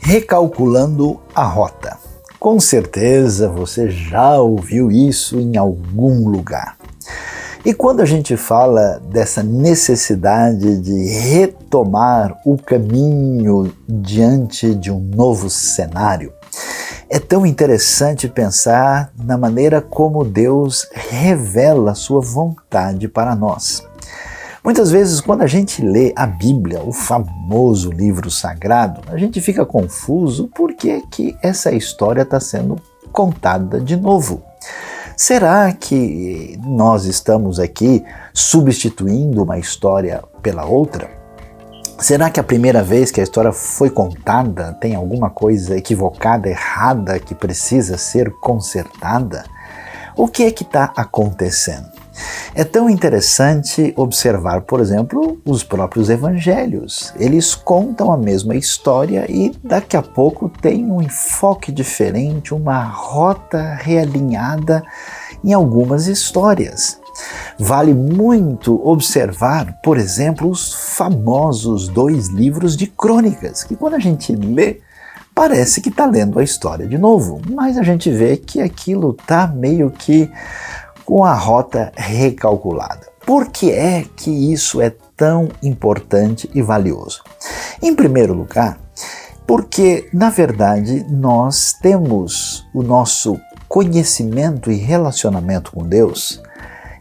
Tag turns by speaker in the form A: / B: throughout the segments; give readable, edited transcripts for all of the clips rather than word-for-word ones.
A: Recalculando a rota. Com certeza você já ouviu isso em algum lugar. E quando a gente fala dessa necessidade de retomar o caminho diante de um novo cenário, é tão interessante pensar na maneira como Deus revela a sua vontade para nós. Muitas vezes, quando a gente lê a Bíblia, o famoso livro sagrado, a gente fica confuso por que essa história está sendo contada de novo. Será que nós estamos aqui substituindo uma história pela outra? Será que a primeira vez que a história foi contada tem alguma coisa equivocada, errada, que precisa ser consertada? O que é que está acontecendo? É tão interessante observar, por exemplo, os próprios evangelhos. Eles contam a mesma história e daqui a pouco tem um enfoque diferente, uma rota realinhada em algumas histórias. Vale muito observar, por exemplo, os famosos 2 livros de crônicas, que quando a gente lê, parece que está lendo a história de novo, mas a gente vê que aquilo está meio que com a rota recalculada. Por que é que isso é tão importante e valioso? Em primeiro lugar, porque, na verdade, nós temos o nosso conhecimento e relacionamento com Deus,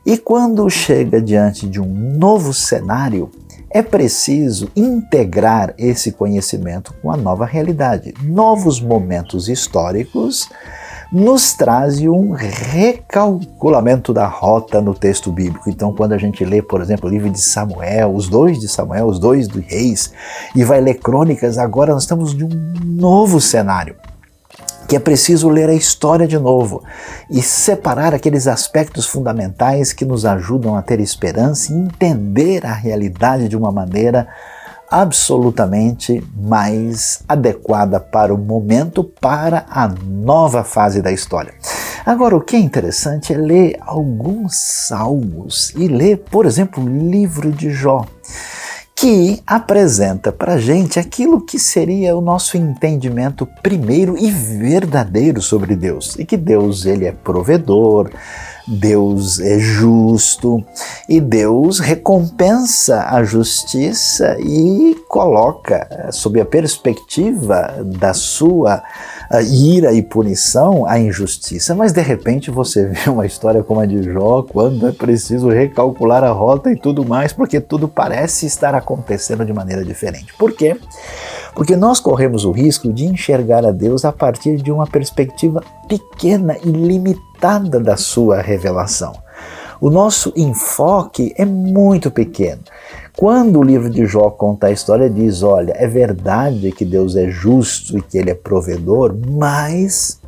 A: e quando chega diante de um novo cenário, é preciso integrar esse conhecimento com a nova realidade. Novos momentos históricos nos trazem um recalculamento da rota no texto bíblico. Então, quando a gente lê, por exemplo, o livro de Samuel, os 2 de Samuel, os 2 dos reis, e vai ler crônicas, agora nós estamos de um novo cenário, que é preciso ler a história de novo e separar aqueles aspectos fundamentais que nos ajudam a ter esperança e entender a realidade de uma maneira absolutamente mais adequada para o momento, para a nova fase da história. Agora, o que é interessante é ler alguns salmos e ler, por exemplo, o livro de Jó, que apresenta para a gente aquilo que seria o nosso entendimento primeiro e verdadeiro sobre Deus. E que Deus, ele é provedor, Deus é justo e Deus recompensa a justiça e coloca sob a perspectiva da sua ira e punição a injustiça. Mas de repente você vê uma história como a de Jó, quando é preciso recalcular a rota e tudo mais, porque tudo parece estar acontecendo de maneira diferente. Por quê? Porque nós corremos o risco de enxergar a Deus a partir de uma perspectiva pequena e limitada da sua revelação. O nosso enfoque é muito pequeno. Quando o livro de Jó conta a história, diz, olha, é verdade que Deus é justo e que Ele é provedor, mas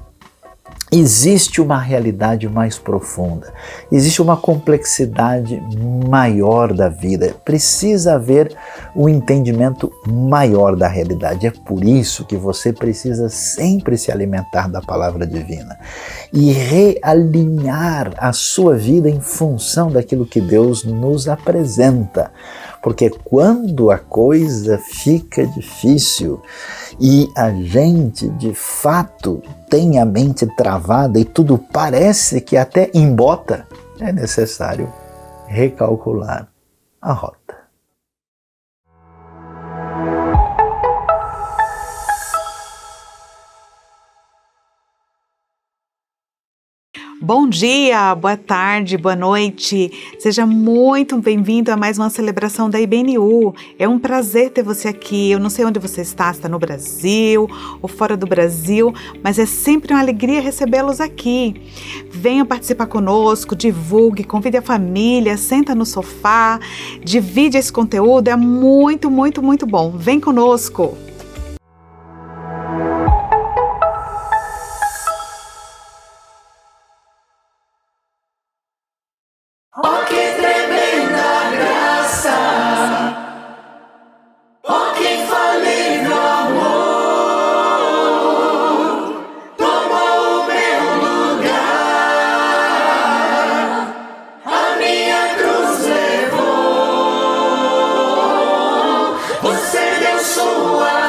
A: existe uma realidade mais profunda, existe uma complexidade maior da vida, precisa haver um entendimento maior da realidade. É por isso que você precisa sempre se alimentar da palavra divina e realinhar a sua vida em função daquilo que Deus nos apresenta. Porque quando a coisa fica difícil e a gente, de fato, tem a mente travada e tudo parece que até embota, é necessário recalcular a rota.
B: Bom dia, boa tarde, boa noite. Seja muito bem-vindo a mais uma celebração da IBNU. É um prazer ter você aqui. Eu não sei onde você está, se está no Brasil ou fora do Brasil, mas é sempre uma alegria recebê-los aqui. Venha participar conosco, divulgue, convide a família, senta no sofá, divide esse conteúdo, é muito, muito, muito bom. Vem conosco!
C: Oh, que tremenda graça! Oh, que infalível amor! Tomou o meu lugar, a minha cruz levou. Você deu sua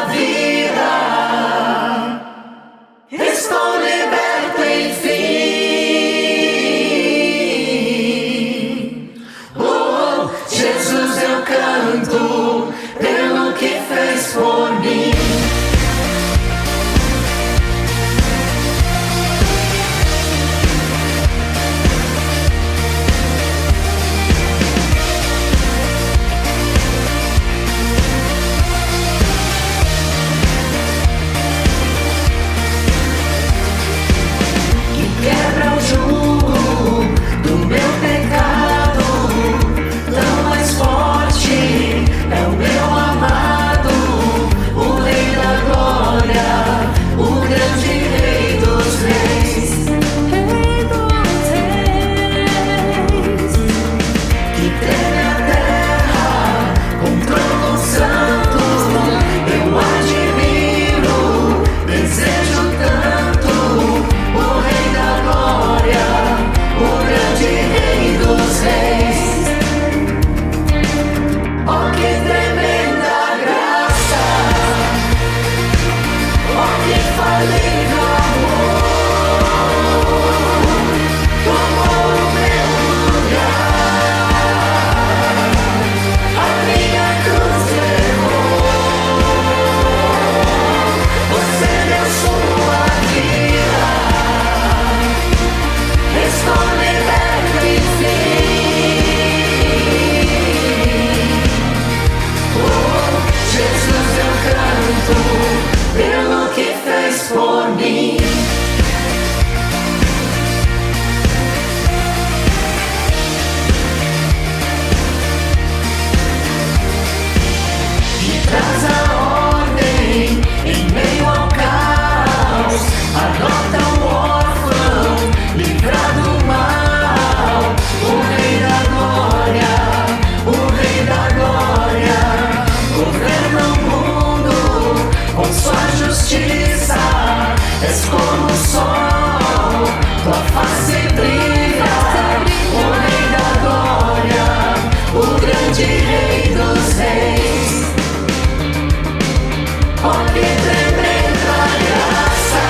C: canto pelo que fez por mim. Quebra o jugo do meu pecado, tão mais forte é o meu amado, o Rei da Glória, o grande Rei dos Reis. Rei dos Reis, que teme a terra com trono santo, eu admiro, desejo tanto o Rei da Glória, o grande Rei dos Reis. Oh, que tremenda graça! Oh, que infalível amor! Tomou o meu lugar, a minha cruz levou. Você deu sua vida, estou liberto, enfim. Oh, Jesus, eu canto pelo que fez por mim. E traz a ordem em meio ao caos, adota o órfão, livra do mal. O Rei da Glória, o Rei da Glória, governa o mundo com sua justiça. És como o sol, tua face brilha. O Rei da Glória, o grande Rei dos Reis. Oh, que tremenda graça!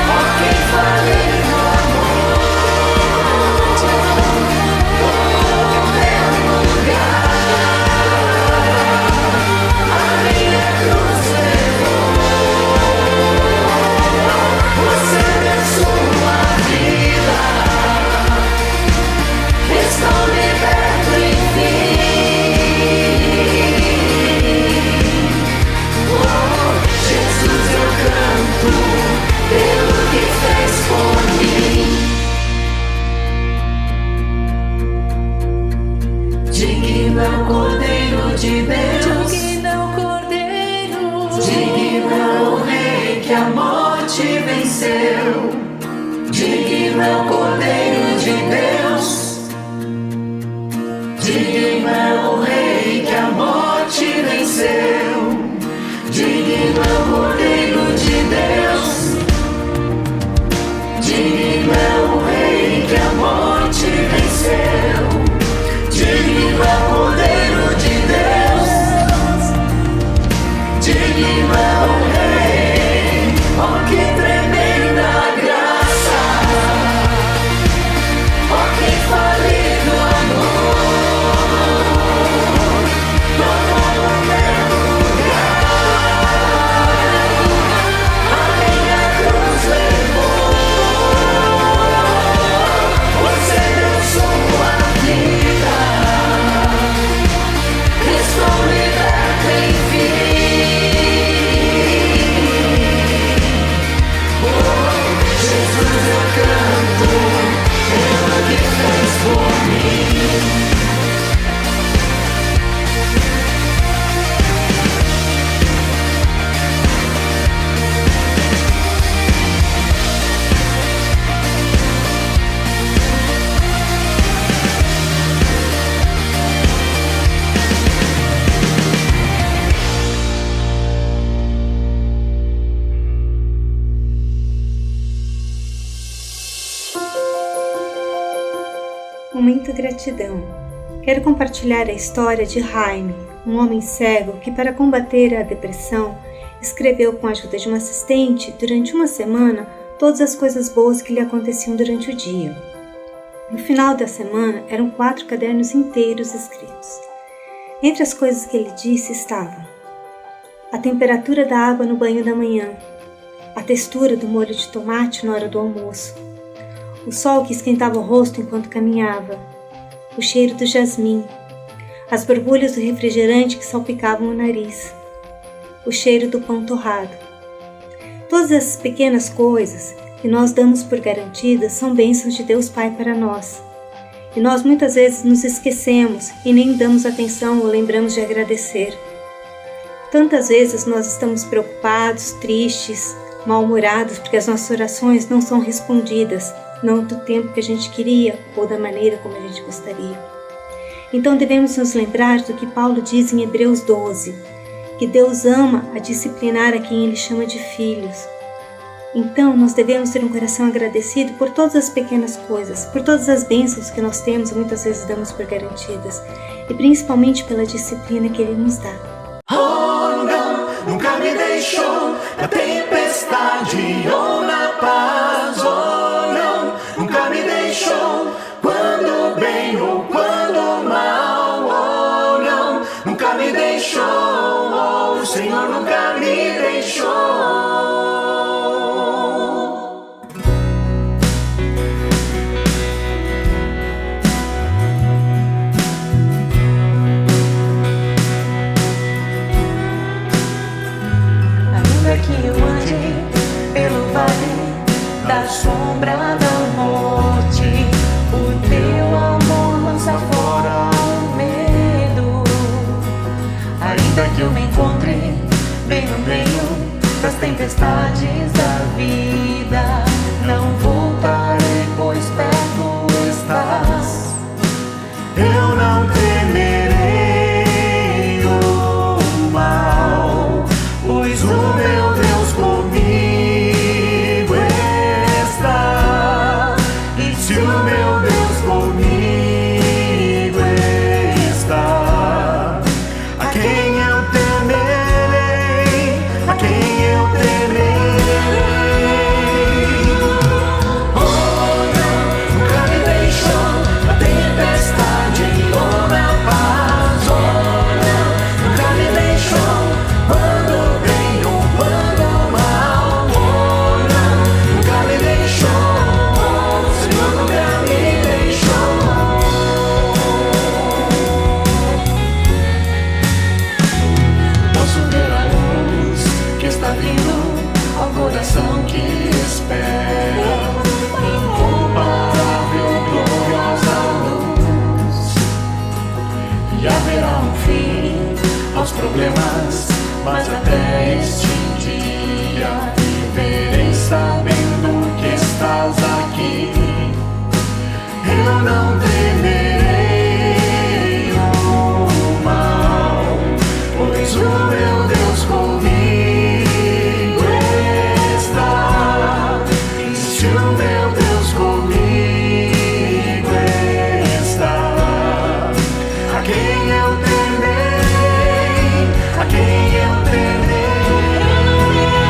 C: Oh, que infalível amor! Tomou o meu lugar, a minha cruz levou. Você deu sua vida, estou liberto, enfim. Oh, Jesus, eu canto pelo que fez por mim. Digno é o Cordeiro de Deus, digno é o Cordeiro, digno é o Rei que a morte venceu. Digno é o Cordeiro de Deus, digno é o Rei que a morte venceu. Digno é o Cordeiro de Deus, digno é o Rei que a morte venceu. Digno é o Cordeiro de Deus, digno é o Rei. Oh, que tremenda graça! Oh, que infalível amor! Tomou o meu lugar, a minha cruz levou. Você deu sua vida, estou liberto, enfim. Oh, Jesus, eu canto pelo que fez por mim.
D: Momento gratidão. Quero compartilhar a história de Jaime, um homem cego que, para combater a depressão, escreveu com a ajuda de uma assistente, durante uma semana, todas as coisas boas que lhe aconteciam durante o dia. No final da semana, eram 4 cadernos inteiros escritos. Entre as coisas que ele disse estavam a temperatura da água no banho da manhã, a textura do molho de tomate na hora do almoço, o sol que esquentava o rosto enquanto caminhava, o cheiro do jasmim, as borbulhas do refrigerante que salpicavam o nariz, o cheiro do pão torrado. Todas essas pequenas coisas que nós damos por garantidas são bênçãos de Deus Pai para nós. E nós muitas vezes nos esquecemos e nem damos atenção ou lembramos de agradecer. Tantas vezes nós estamos preocupados, tristes, mal-humorados porque as nossas orações não são respondidas, não do tempo que a gente queria ou da maneira como a gente gostaria. Então devemos nos lembrar do que Paulo diz em Hebreus 12, que Deus ama a disciplinar a quem Ele chama de filhos. Então nós devemos ter um coração agradecido por todas as pequenas coisas, por todas as bênçãos que nós temos e muitas vezes damos por garantidas, e principalmente pela disciplina que Ele nos dá.
C: Oh, não, nunca me deixou na tempestade ou na paz. Oh, não, nunca me deixou quando bem ou quando mal. Oh, não, nunca me deixou. Oh, o Senhor nunca me deixou.
E: Que eu ande pelo vale da sombra da morte, o teu amor lança fora o medo. Ainda que eu me encontre bem no meio das tempestades da vida, não voltarei, pois perto estás.
C: Eu não temerei o mal, pois o meu Deus comigo está. E se o meu Deus comigo está, a quem eu temerei, a quem eu temerei. Oh, não, nunca me deixou na tempestade ou na paz. Oh, não, nunca me deixou quando bem ou quando mal. Oh, não, nunca me deixou. Oh, o Senhor nunca me deixou. Posso ver a luz que está vindo ao coração que espera, incomparável, gloriosa luz. E haverá um fim aos problemas, mas até este dia viverei sabendo que estás aqui. Eu não temerei o mal, pois o meu Deus comigo está. E se o meu Deus comigo está, a quem eu temerei, a quem eu temerei.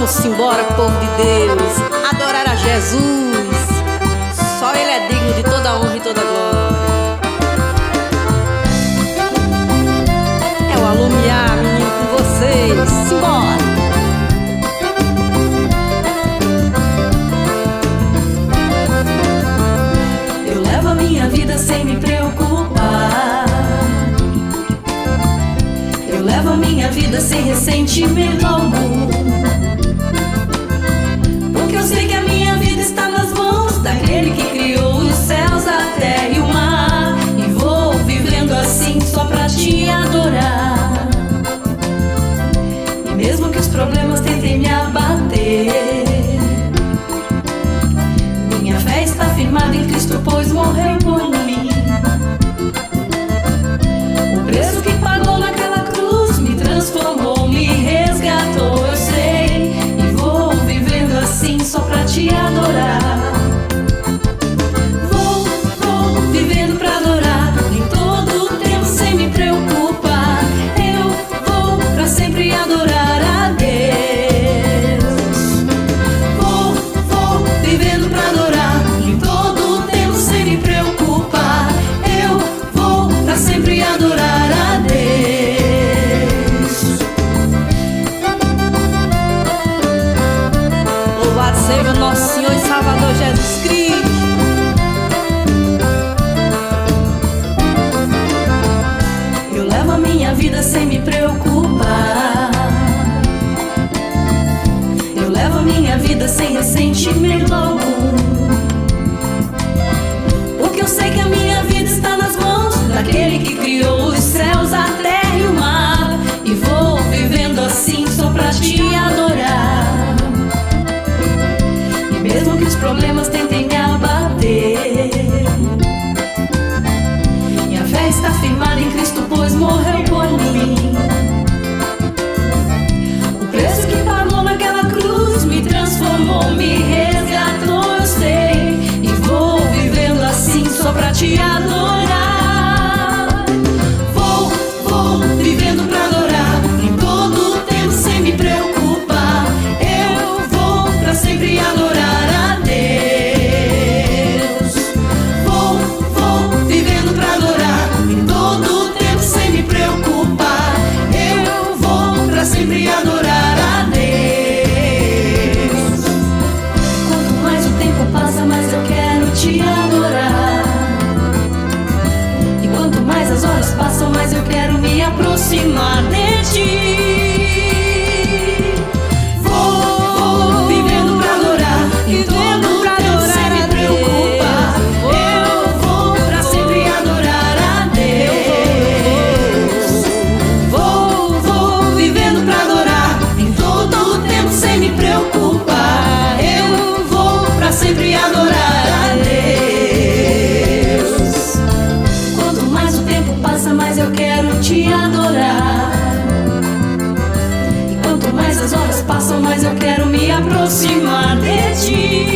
F: Vamos embora, povo de Deus, adorar a Jesus. Só Ele é digno de toda honra e toda glória. É o Alumiar, menino, com vocês. Simbora!
C: Eu levo a minha vida sem me preocupar. Eu levo a minha vida sem ressentimento algum, porque eu sei que a minha vida está nas mãos daquele que criou os céus, a terra e o mar. E vou vivendo assim só pra te adorar. E mesmo que os problemas tentem me abater, minha fé está firmada em Cristo, pois morreu por mim. O preço que pagou naquela cruz me transformou, me resgatou, eu sei. E vou vivendo assim só pra te adorar. Vou vivendo pra adorar em todo o tempo sem me preocupar. Eu vou pra sempre adorar a Deus. Vou vivendo pra adorar em todo o tempo sem me preocupar. Eu vou pra sempre adorar a Deus.
F: Louvado seja o nosso Senhor e Salvador Jesus Cristo.
C: Eu levo a minha vida sem me preocupar. Eu levo a minha vida sem ressentimento algum, porque eu sei que a minha vida está nas mãos daquele que criou os céus, a terra e o mar. E vou vivendo assim só pra te adorar. E mesmo que os problemas tentem me abater, minha fé está firmada em Cristo, pois morreu por mim. O preço que pagou naquela cruz me transformou, me resgatou, eu sei. E vou vivendo assim só pra te adorar. Vou vivendo pra adorar em todo o tempo sem me preocupar. Eu vou pra sempre adorar a Deus. Vou vivendo pra adorar em todo o tempo sem me preocupar. Eu vou pra sempre adorar a Deus. Quanto mais o tempo passa, mais eu quero te adorar. E quanto mais as horas passam, mais eu quero me aproximar de ti. Vou vivendo pra adorar em todo o tempo sem me preocupar. Eu vou pra sempre adorar a Deus. Vou vivendo pra adorar em todo o tempo sem me preocupar. Eu vou pra sempre adorar a Deus. Quanto mais o tempo passa, mais eu quero te adorar. E quanto mais as horas passam, mais eu quero me aproximar de ti.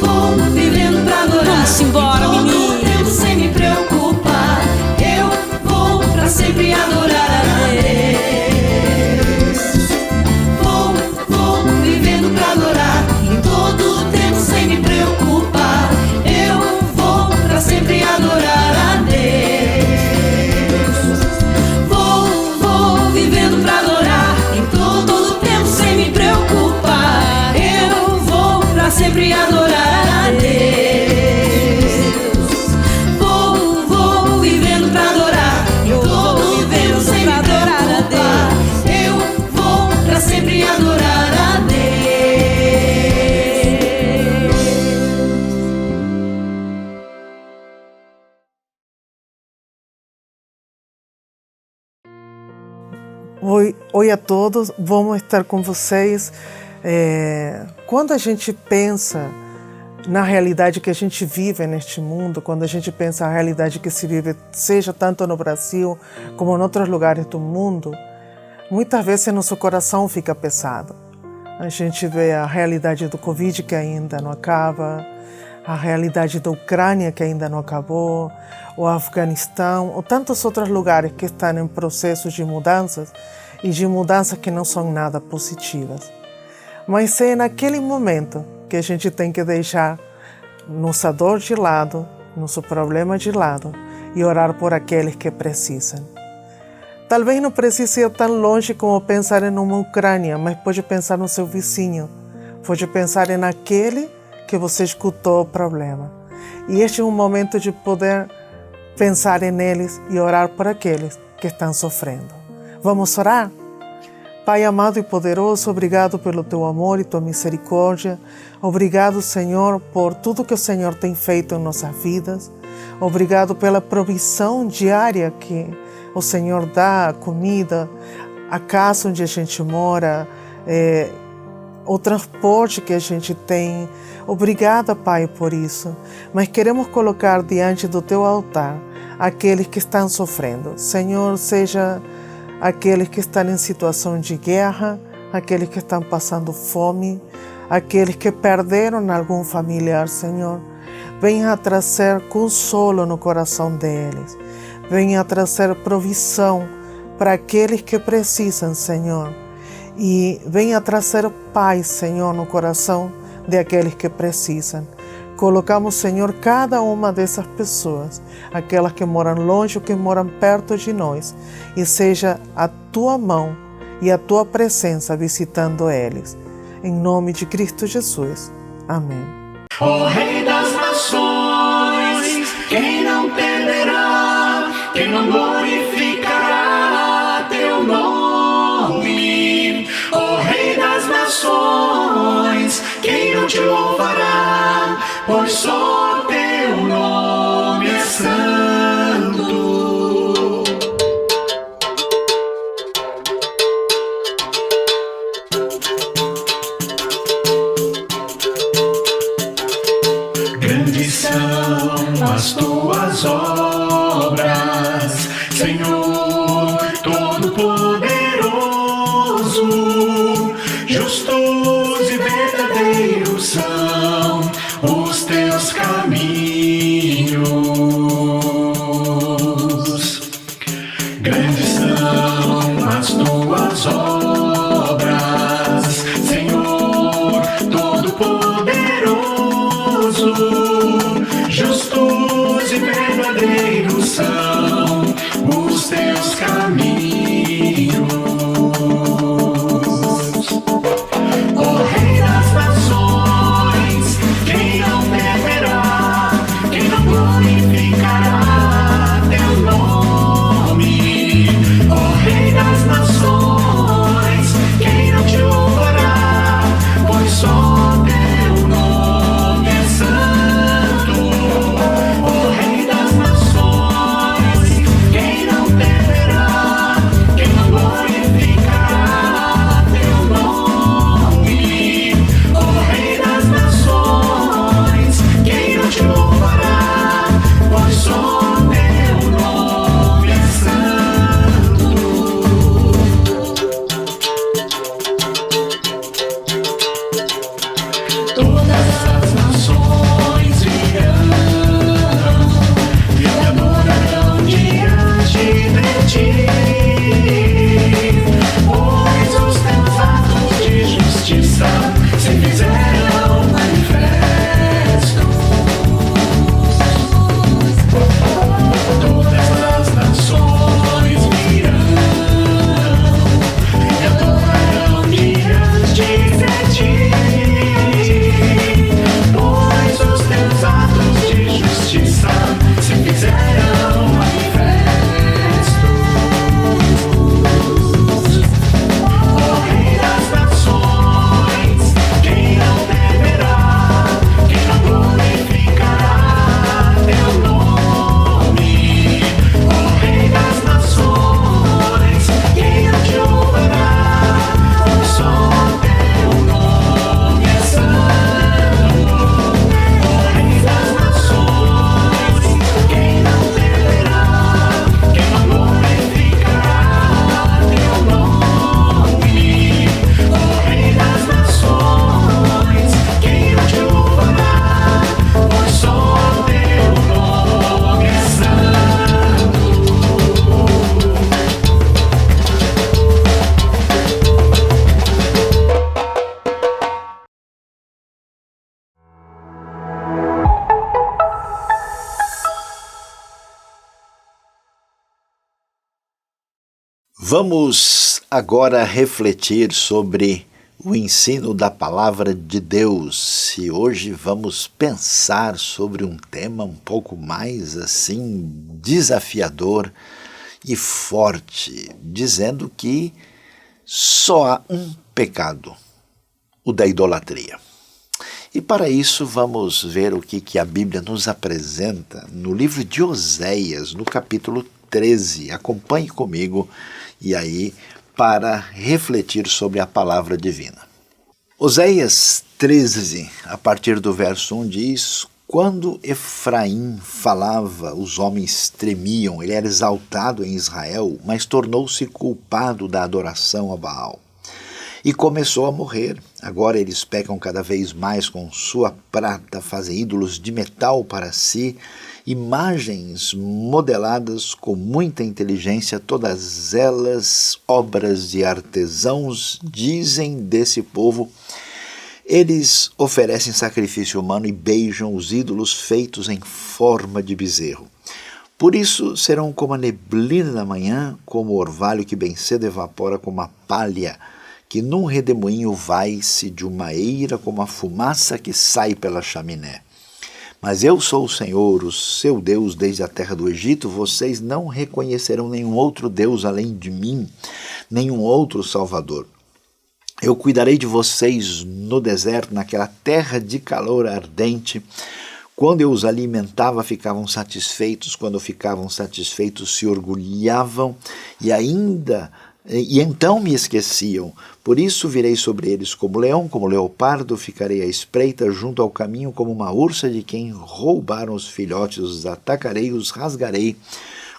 C: Vou vivendo pra adorar.
F: Vamos embora,
C: em todo
F: menino.
C: o tempo sem me preocupar. Eu vou pra sempre adorar a Deus. Vou vivendo pra adorar em todo o tempo sem me preocupar. Eu vou pra sempre adorar a Deus. Vou vivendo pra adorar em todo o tempo sem me preocupar. Eu vou pra sempre adorar a Deus. Vou vivendo pra adorar em todo o tempo sem me preocupar. Eu vou pra sempre adorar a Deus.
G: Oi a todos, vamos estar com vocês. Quando a gente pensa na realidade que a gente vive neste mundo, quando a gente pensa a realidade que se vive, seja tanto no Brasil como em outros lugares do mundo, muitas vezes nosso coração fica pesado. A gente vê a realidade do Covid que ainda não acaba, a realidade da Ucrânia que ainda não acabou, o Afeganistão, ou tantos outros lugares que estão em processos de mudanças, e de mudanças que não são nada positivas. Mas é naquele momento que a gente tem que deixar nossa dor de lado, nosso problema de lado e orar por aqueles que precisam. Talvez não precise ir tão longe como pensar em uma Ucrânia, mas pode pensar no seu vizinho, pode pensar naquele que você escutou o problema. E este é um momento de poder pensar neles e orar por aqueles que estão sofrendo. Vamos orar? Pai amado e poderoso, obrigado pelo teu amor e tua misericórdia. Obrigado, Senhor, por tudo que o Senhor tem feito em nossas vidas. Obrigado pela provisão diária que o Senhor dá, a comida, a casa onde a gente mora, o transporte que a gente tem. Obrigada, Pai, por isso. Mas queremos colocar diante do teu altar aqueles que estão sofrendo. Senhor, seja aqueles que estão em situação de guerra, aqueles que estão passando fome, aqueles que perderam algum familiar, Senhor. Venha trazer consolo no coração deles. Venha trazer provisão para aqueles que precisam, Senhor. E venha trazer paz, Senhor, no coração de aqueles que precisam. Colocamos, Senhor, cada uma dessas pessoas, aquelas que moram longe ou que moram perto de nós, e seja a tua mão e a tua presença visitando eles. Em nome de Cristo Jesus. Amém.
C: Ó Rei das nações, quem não temerá, quem não glorificará teu nome? Ó Rei das nações, quem não te louvará, pois só teu nome é santo. Grandes são as tuas obras, Senhor Todo-Poderoso. Justos e verdadeiros são os teus caminhos. Grandes são as tuas obras, Senhor Todo-Poderoso. Justos e verdadeiros são os teus caminhos. Ó Rei das nações, quem não temerá, quem não glorificará teu nome? Ó Rei das nações, quem não te louvará, pois só teu nome é santo. Ó Rei das nações,
A: Vamos agora refletir sobre o ensino da Palavra de Deus. E hoje vamos pensar sobre um tema um pouco mais assim desafiador e forte, dizendo que só há um pecado, o da idolatria. E para isso vamos ver o que a Bíblia nos apresenta no livro de Oséias, no capítulo 13. Acompanhe comigo e aí para refletir sobre a palavra divina. Oséias 13, a partir do verso 1 diz: quando Efraim falava, os homens tremiam, ele era exaltado em Israel, mas tornou-se culpado da adoração a Baal. E começou a morrer. Agora eles pecam cada vez mais com sua prata, fazem ídolos de metal para si, imagens modeladas com muita inteligência, todas elas obras de artesãos, dizem desse povo. Eles oferecem sacrifício humano e beijam os ídolos feitos em forma de bezerro. Por isso serão como a neblina da manhã, como o orvalho que bem cedo evapora, como a palha que num redemoinho vai-se de uma eira, como a fumaça que sai pela chaminé. Mas eu sou o Senhor, o seu Deus, desde a terra do Egito. Vocês não reconhecerão nenhum outro Deus além de mim, nenhum outro Salvador. Eu cuidarei de vocês no deserto, naquela terra de calor ardente. Quando eu os alimentava, ficavam satisfeitos. Quando ficavam satisfeitos, se orgulhavam e então me esqueciam. Por isso virei sobre eles como leão, como leopardo, ficarei à espreita junto ao caminho como uma ursa de quem roubaram os filhotes, os atacarei, os rasgarei,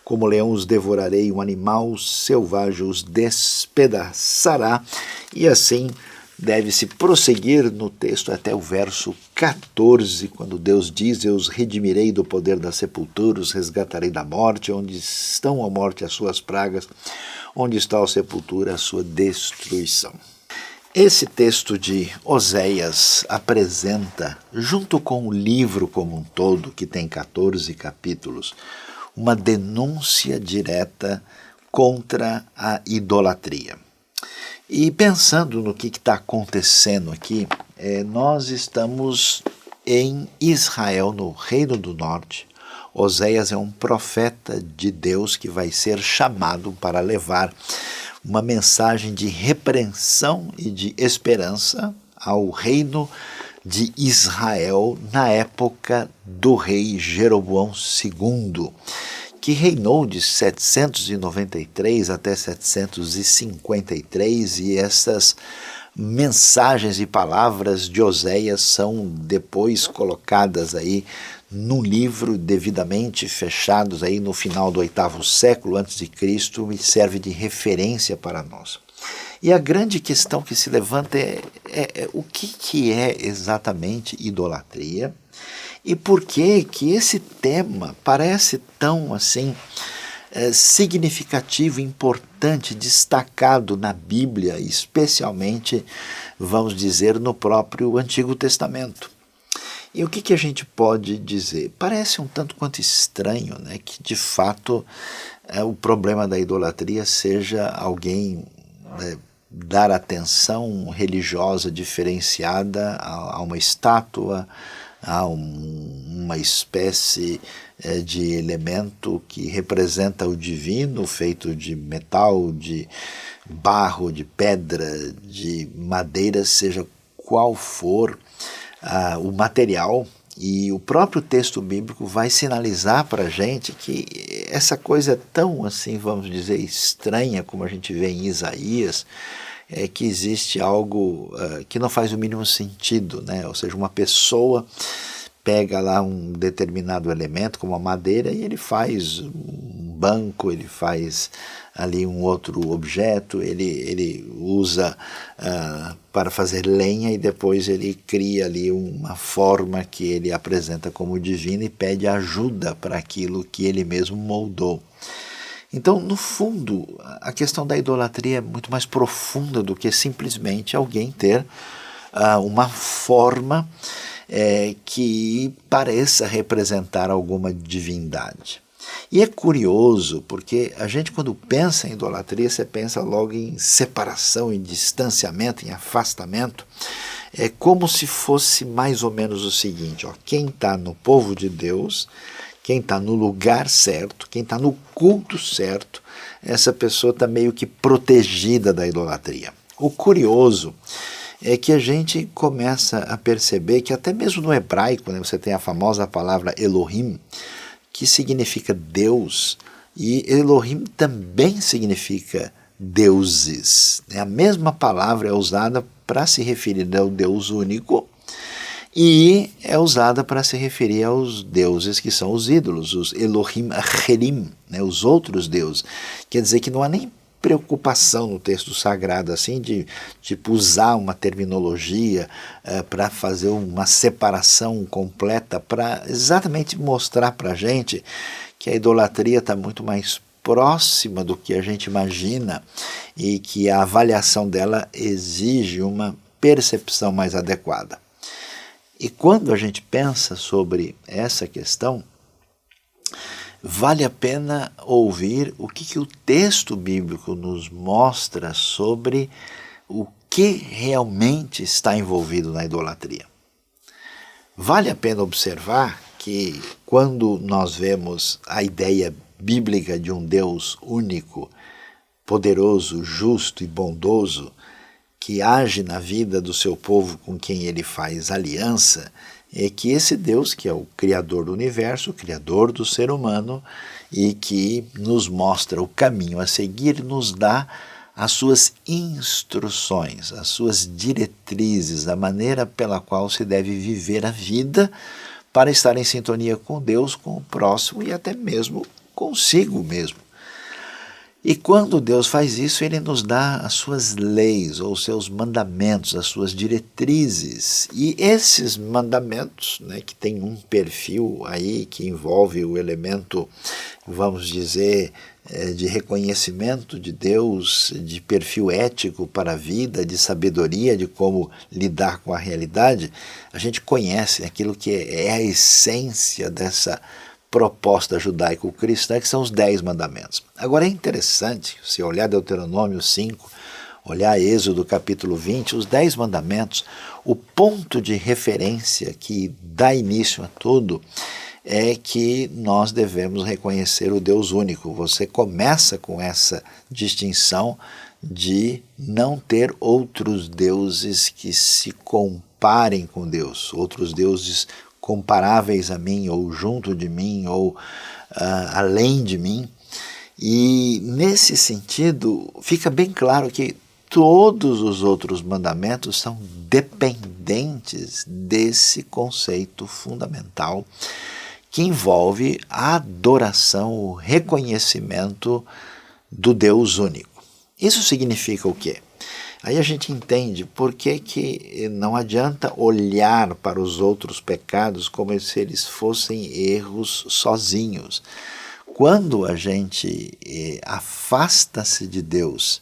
A: como leão os devorarei, um animal selvagem os despedaçará. E assim deve-se prosseguir no texto até o verso 14, quando Deus diz: eu os redimirei do poder da sepultura, os resgatarei da morte, onde estão a morte as suas pragas, onde está a sepultura a sua destruição. Esse texto de Oséias apresenta, junto com o livro como um todo, que tem 14 capítulos, uma denúncia direta contra a idolatria. E pensando no que está acontecendo aqui, nós estamos em Israel, no Reino do Norte. Oséias é um profeta de Deus que vai ser chamado para levar uma mensagem de repreensão e de esperança ao reino de Israel na época do rei Jeroboão II, que reinou de 793 até 753, e essas mensagens e palavras de Oséias são depois colocadas aí num livro devidamente fechados aí no final do 8º século a.C. e serve de referência para nós. E a grande questão que se levanta é o que é exatamente idolatria e por que esse tema parece tão assim significativo, importante, destacado na Bíblia, especialmente, vamos dizer, no próprio Antigo Testamento. E o que a gente pode dizer? Parece um tanto quanto estranho, né, que de fato o problema da idolatria seja alguém dar atenção religiosa diferenciada a uma estátua, a uma espécie de elemento que representa o divino, feito de metal, de barro, de pedra, de madeira, seja qual for o material. E o próprio texto bíblico vai sinalizar para a gente que essa coisa é tão, assim, vamos dizer, estranha, como a gente vê em Isaías, que existe algo que não faz o mínimo sentido, né? Ou seja, uma pessoa pega lá um determinado elemento, como a madeira, e ele faz um banco, ele faz ali um outro objeto, ele usa para fazer lenha, e depois ele cria ali uma forma que ele apresenta como divina e pede ajuda para aquilo que ele mesmo moldou. Então, no fundo, a questão da idolatria é muito mais profunda do que simplesmente alguém ter uma forma que pareça representar alguma divindade. E é curioso, porque a gente quando pensa em idolatria, você pensa logo em separação, em distanciamento, em afastamento. É como se fosse mais ou menos o seguinte, ó, quem está no povo de Deus, quem está no lugar certo, quem está no culto certo, essa pessoa está meio que protegida da idolatria. O curioso é que a gente começa a perceber que até mesmo no hebraico, né, você tem a famosa palavra Elohim, que significa Deus, e Elohim também significa deuses. A mesma palavra é usada para se referir ao Deus único e é usada para se referir aos deuses que são os ídolos, os Elohim Acherim, né, os outros deuses. Quer dizer que não há nem preocupação no texto sagrado assim de tipo usar uma terminologia para fazer uma separação completa, para exatamente mostrar para a gente que a idolatria está muito mais próxima do que a gente imagina e que a avaliação dela exige uma percepção mais adequada. E quando a gente pensa sobre essa questão, vale a pena ouvir o que o texto bíblico nos mostra sobre o que realmente está envolvido na idolatria. Vale a pena observar que quando nós vemos a ideia bíblica de um Deus único, poderoso, justo e bondoso, que age na vida do seu povo com quem ele faz aliança, é que esse Deus, que é o Criador do universo, o Criador do ser humano, e que nos mostra o caminho a seguir, nos dá as suas instruções, as suas diretrizes, a maneira pela qual se deve viver a vida para estar em sintonia com Deus, com o próximo e até mesmo consigo mesmo. E quando Deus faz isso, Ele nos dá as suas leis, ou os seus mandamentos, as suas diretrizes. E esses mandamentos, né, que tem um perfil aí que envolve o elemento, vamos dizer, de reconhecimento de Deus, de perfil ético para a vida, de sabedoria, de como lidar com a realidade, a gente conhece aquilo que é a essência dessa proposta judaico-cristã, que são os 10 mandamentos. Agora é interessante, se olhar Deuteronômio 5, olhar Êxodo capítulo 20, os 10 mandamentos, o ponto de referência que dá início a tudo é que nós devemos reconhecer o Deus único. Você começa com essa distinção de não ter outros deuses que se comparem com Deus, outros deuses comparáveis a mim, ou junto de mim, ou além de mim. E nesse sentido, fica bem claro que todos os outros mandamentos são dependentes desse conceito fundamental que envolve a adoração, o reconhecimento do Deus único. Isso significa o quê? Aí a gente entende por que não adianta olhar para os outros pecados como se eles fossem erros sozinhos. Quando a gente afasta-se de Deus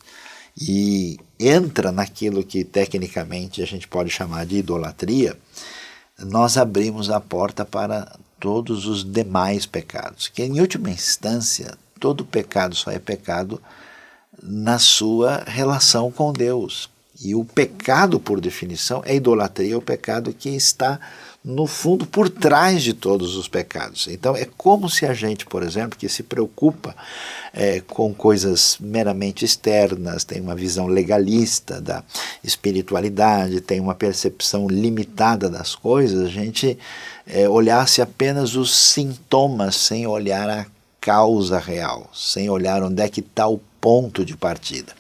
A: e entra naquilo que tecnicamente a gente pode chamar de idolatria, nós abrimos a porta para todos os demais pecados, que em última instância todo pecado só é pecado na sua relação com Deus. E o pecado, por definição, é idolatria, é o pecado que está, no fundo, por trás de todos os pecados. Então é como se a gente, por exemplo, que se preocupa com coisas meramente externas, tem uma visão legalista da espiritualidade, tem uma percepção limitada das coisas, a gente olhasse apenas os sintomas sem olhar a causa real, sem olhar onde é que está o ponto de partida.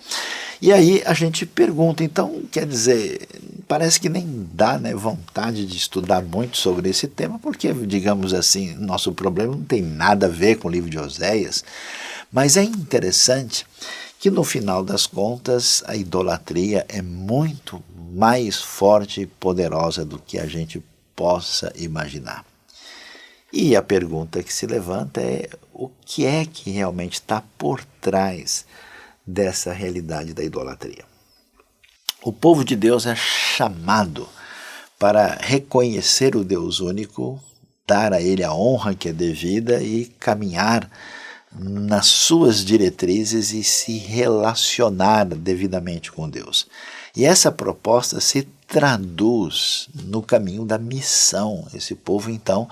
A: E aí a gente pergunta, então, quer dizer, parece que nem dá, né, vontade de estudar muito sobre esse tema, porque, digamos assim, nosso problema não tem nada a ver com o livro de Oséias, mas é interessante que no final das contas a idolatria é muito mais forte e poderosa do que a gente possa imaginar. E a pergunta que se levanta é o que é que realmente está por trás dessa realidade da idolatria. O povo de Deus é chamado para reconhecer o Deus único, dar a Ele a honra que é devida e caminhar nas suas diretrizes e se relacionar devidamente com Deus. E essa proposta se traduz no caminho da missão. Esse povo, então,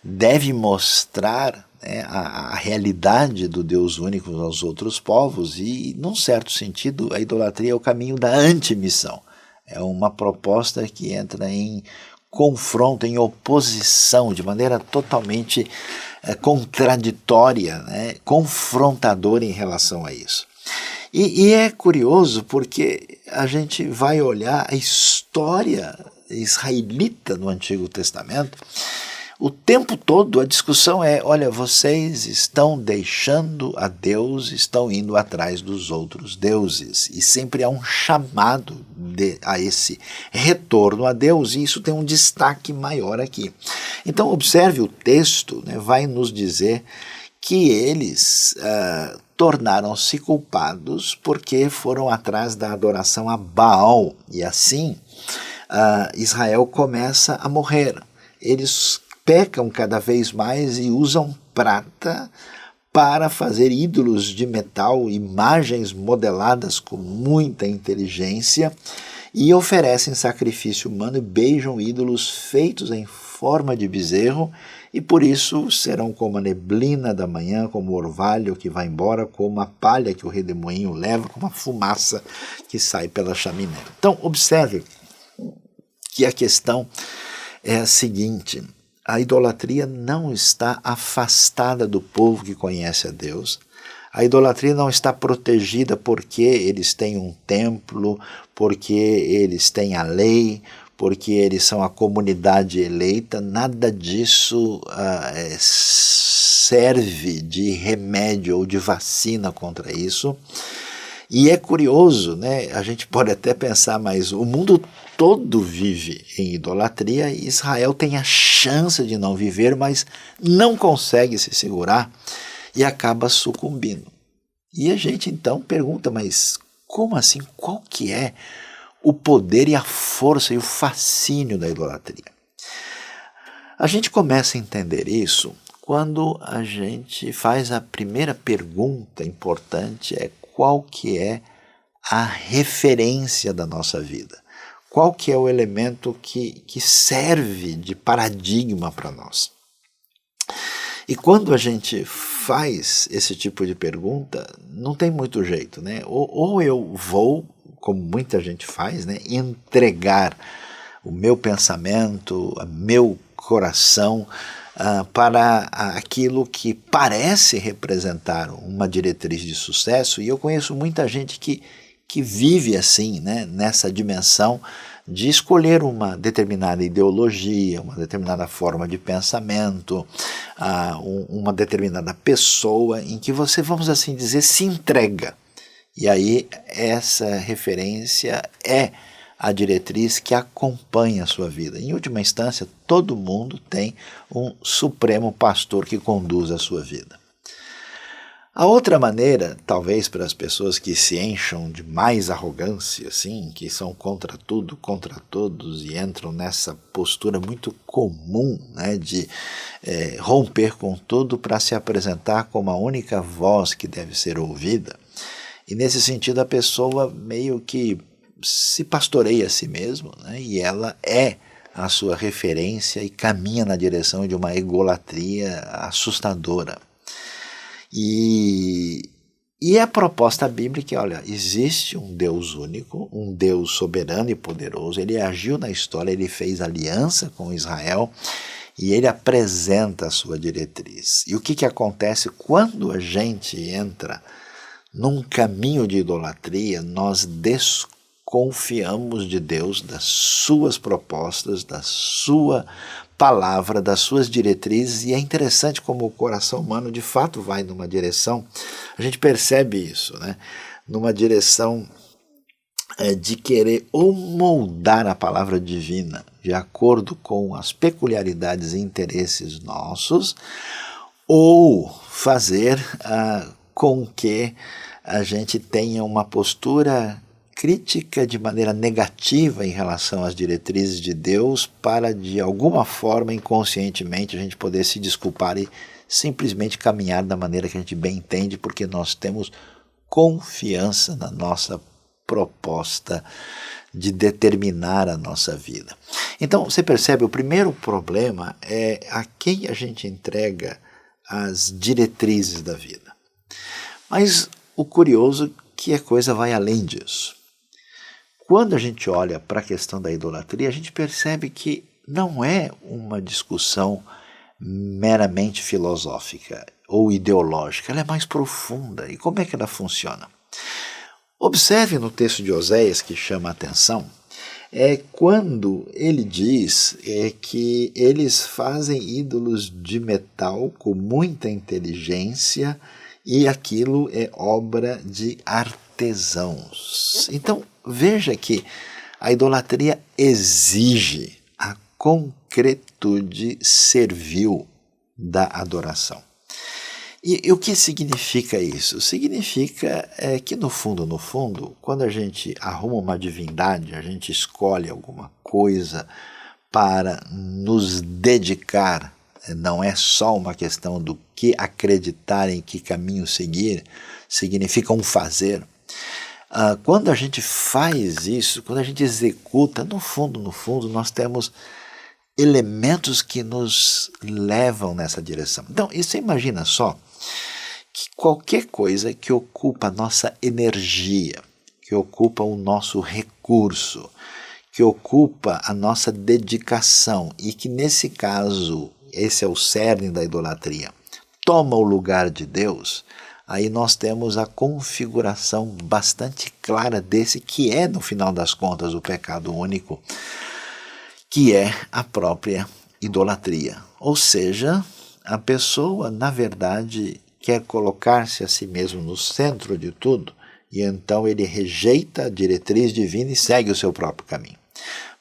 A: deve mostrar, né, a realidade do Deus único aos outros povos e, num certo sentido, a idolatria é o caminho da antimissão. É uma proposta que entra em confronto, em oposição, de maneira totalmente contraditória, né, confrontadora em relação a isso. E é curioso porque a gente vai olhar a história israelita no Antigo Testamento. O tempo todo a discussão é, olha, vocês estão deixando a Deus, estão indo atrás dos outros deuses. E sempre há um chamado a esse retorno a Deus, e isso tem um destaque maior aqui. Então observe o texto, né, vai nos dizer que eles tornaram-se culpados porque foram atrás da adoração a Baal. E assim Israel começa a morrer. Eles pecam cada vez mais e usam prata para fazer ídolos de metal, imagens modeladas com muita inteligência, e oferecem sacrifício humano e beijam ídolos feitos em forma de bezerro, e por isso serão como a neblina da manhã, como o orvalho que vai embora, como a palha que o redemoinho leva, como a fumaça que sai pela chaminé. Então, observe que a questão é a seguinte: a idolatria não está afastada do povo que conhece a Deus. A idolatria não está protegida porque eles têm um templo, porque eles têm a lei, porque eles são a comunidade eleita. Nada disso serve de remédio ou de vacina contra isso. E é curioso, né? A gente pode até pensar, mas o mundo todo vive em idolatria e Israel tem a chance de não viver, mas não consegue se segurar e acaba sucumbindo. E a gente então pergunta, mas como assim? Qual que é o poder e a força e o fascínio da idolatria? A gente começa a entender isso quando a gente faz a primeira pergunta importante, qual que é a referência da nossa vida? Qual que é o elemento que serve de paradigma para nós? E quando a gente faz esse tipo de pergunta, não tem muito jeito, né? Ou eu vou, como muita gente faz, né, entregar o meu pensamento, o meu coração para aquilo que parece representar uma diretriz de sucesso, e eu conheço muita gente que vive assim, né, nessa dimensão de escolher uma determinada ideologia, uma determinada forma de pensamento, uma determinada pessoa em que você, vamos assim dizer, se entrega. E aí essa referência é a diretriz que acompanha a sua vida. Em última instância, todo mundo tem um supremo pastor que conduz a sua vida. A outra maneira, talvez para as pessoas que se encham de mais arrogância, assim, que são contra tudo, contra todos e entram nessa postura muito comum, né, de romper com tudo para se apresentar como a única voz que deve ser ouvida. E nesse sentido a pessoa meio que se pastoreia a si mesma, né, e ela é a sua referência e caminha na direção de uma egolatria assustadora. E a proposta bíblica é, olha, existe um Deus único, um Deus soberano e poderoso. Ele agiu na história, ele fez aliança com Israel e ele apresenta a sua diretriz. E o que acontece quando a gente entra num caminho de idolatria? Nós desconfiamos de Deus, das suas propostas, da sua palavra, das suas diretrizes, e é interessante como o coração humano de fato vai numa direção, a gente percebe isso, né? Numa direção de querer ou moldar a palavra divina de acordo com as peculiaridades e interesses nossos, ou fazer com que a gente tenha uma postura crítica de maneira negativa em relação às diretrizes de Deus para, de alguma forma, inconscientemente, a gente poder se desculpar e simplesmente caminhar da maneira que a gente bem entende, porque nós temos confiança na nossa proposta de determinar a nossa vida. Então, você percebe, o primeiro problema é a quem a gente entrega as diretrizes da vida. Mas o curioso é que a coisa vai além disso. Quando a gente olha para a questão da idolatria, a gente percebe que não é uma discussão meramente filosófica ou ideológica, ela é mais profunda. E como é que ela funciona? Observe no texto de Oséias, que chama a atenção, quando ele diz que eles fazem ídolos de metal com muita inteligência e aquilo é obra de artesãos. Então, veja que a idolatria exige a concretude servil da adoração. E o que significa isso? Significa que no fundo, quando a gente arruma uma divindade, a gente escolhe alguma coisa para nos dedicar, não é só uma questão do que acreditar, em que caminho seguir, significa um fazer. Quando a gente faz isso, quando a gente executa, no fundo, nós temos elementos que nos levam nessa direção. Então, você imagina só que qualquer coisa que ocupa a nossa energia, que ocupa o nosso recurso, que ocupa a nossa dedicação e que nesse caso, esse é o cerne da idolatria, toma o lugar de Deus, aí nós temos a configuração bastante clara desse que é, no final das contas, o pecado único, que é a própria idolatria. Ou seja, a pessoa, na verdade, quer colocar-se a si mesmo no centro de tudo, e então ele rejeita a diretriz divina e segue o seu próprio caminho.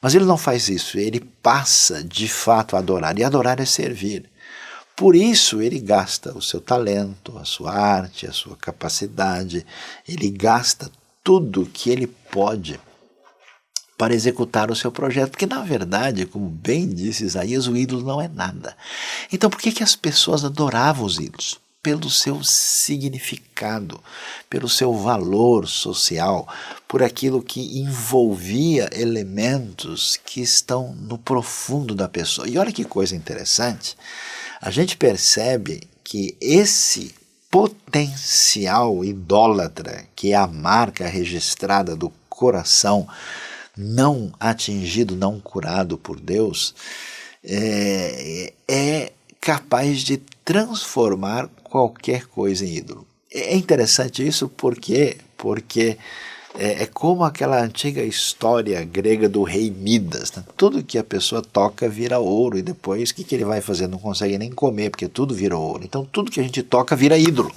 A: Mas ele não faz isso, ele passa de fato a adorar, e adorar é servir. Por isso ele gasta o seu talento, a sua arte, a sua capacidade, ele gasta tudo que ele pode para executar o seu projeto, porque na verdade, como bem disse Isaías, o ídolo não é nada. Então por que as pessoas adoravam os ídolos? Pelo seu significado, pelo seu valor social, por aquilo que envolvia elementos que estão no profundo da pessoa. E olha que coisa interessante, a gente percebe que esse potencial idólatra, que é a marca registrada do coração não atingido, não curado por Deus, é capaz de transformar qualquer coisa em ídolo. É interessante isso porque é como aquela antiga história grega do rei Midas, né? Tudo que a pessoa toca vira ouro e depois o que ele vai fazer? Não consegue nem comer porque tudo vira ouro. Então tudo que a gente toca vira ídolo.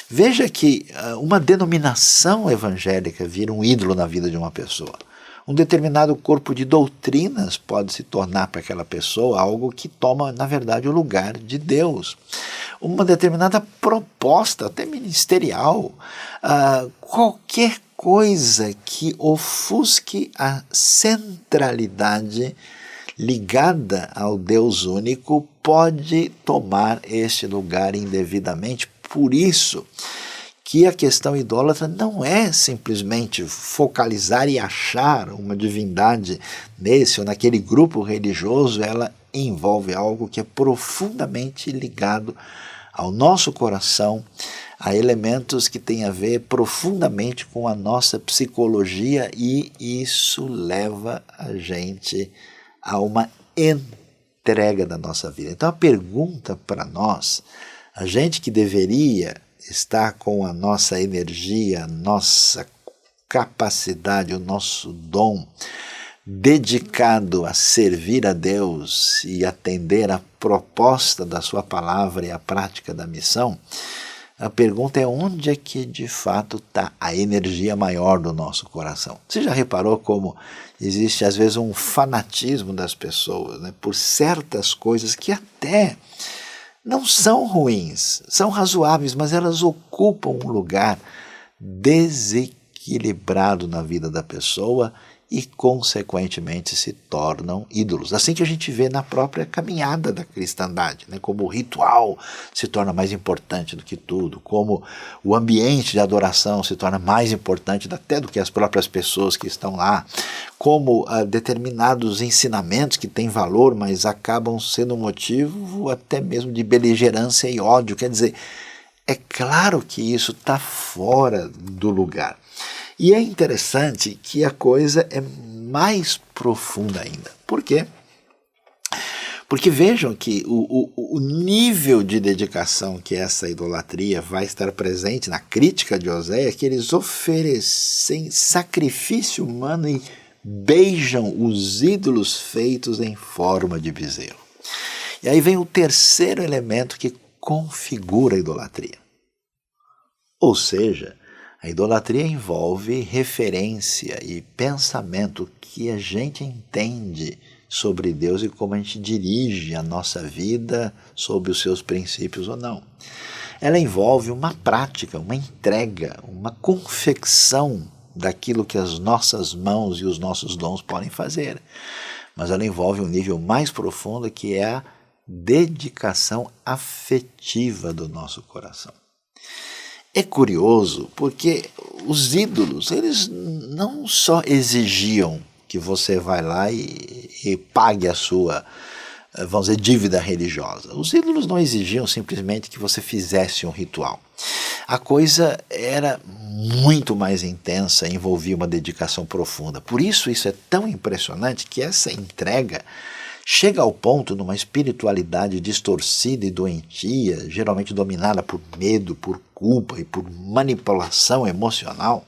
A: Veja que uma denominação evangélica vira um ídolo na vida de uma pessoa. Um determinado corpo de doutrinas pode se tornar para aquela pessoa algo que toma, na verdade, o lugar de Deus. Uma determinada proposta, até ministerial, qualquer coisa que ofusque a centralidade ligada ao Deus único pode tomar este lugar indevidamente. Por isso que a questão idólatra não é simplesmente focalizar e achar uma divindade nesse ou naquele grupo religioso, ela envolve algo que é profundamente ligado ao nosso coração, a elementos que têm a ver profundamente com a nossa psicologia, e isso leva a gente a uma entrega da nossa vida. Então a pergunta para nós, a gente que deveria estar com a nossa energia, a nossa capacidade, o nosso dom dedicado a servir a Deus e atender a proposta da sua palavra e a prática da missão, a pergunta é onde é que de fato está a energia maior do nosso coração. Você já reparou como existe às vezes um fanatismo das pessoas, né, por certas coisas que até não são ruins, são razoáveis, mas elas ocupam um lugar desequilibrado desequilibrado na vida da pessoa e, consequentemente, se tornam ídolos. Assim que a gente vê na própria caminhada da cristandade, né? Como o ritual se torna mais importante do que tudo, como o ambiente de adoração se torna mais importante até do que as próprias pessoas que estão lá, como determinados ensinamentos que têm valor, mas acabam sendo motivo até mesmo de beligerância e ódio. Quer dizer, é claro que isso está fora do lugar. E é interessante que a coisa é mais profunda ainda. Por quê? Porque vejam que o nível de dedicação que essa idolatria vai estar presente na crítica de Oséias, que eles oferecem sacrifício humano e beijam os ídolos feitos em forma de bezerro. E aí vem o terceiro elemento que configura a idolatria. Ou seja, a idolatria envolve referência e pensamento que a gente entende sobre Deus e como a gente dirige a nossa vida sob os seus princípios ou não. Ela envolve uma prática, uma entrega, uma confecção daquilo que as nossas mãos e os nossos dons podem fazer. Mas ela envolve um nível mais profundo, que é a dedicação afetiva do nosso coração. É curioso porque os ídolos, eles não só exigiam que você vá lá e pague a sua, vamos dizer, dívida religiosa. Os ídolos não exigiam simplesmente que você fizesse um ritual. A coisa era muito mais intensa, envolvia uma dedicação profunda. Por isso é tão impressionante que essa entrega chega ao ponto, numa espiritualidade distorcida e doentia, geralmente dominada por medo, por culpa e por manipulação emocional,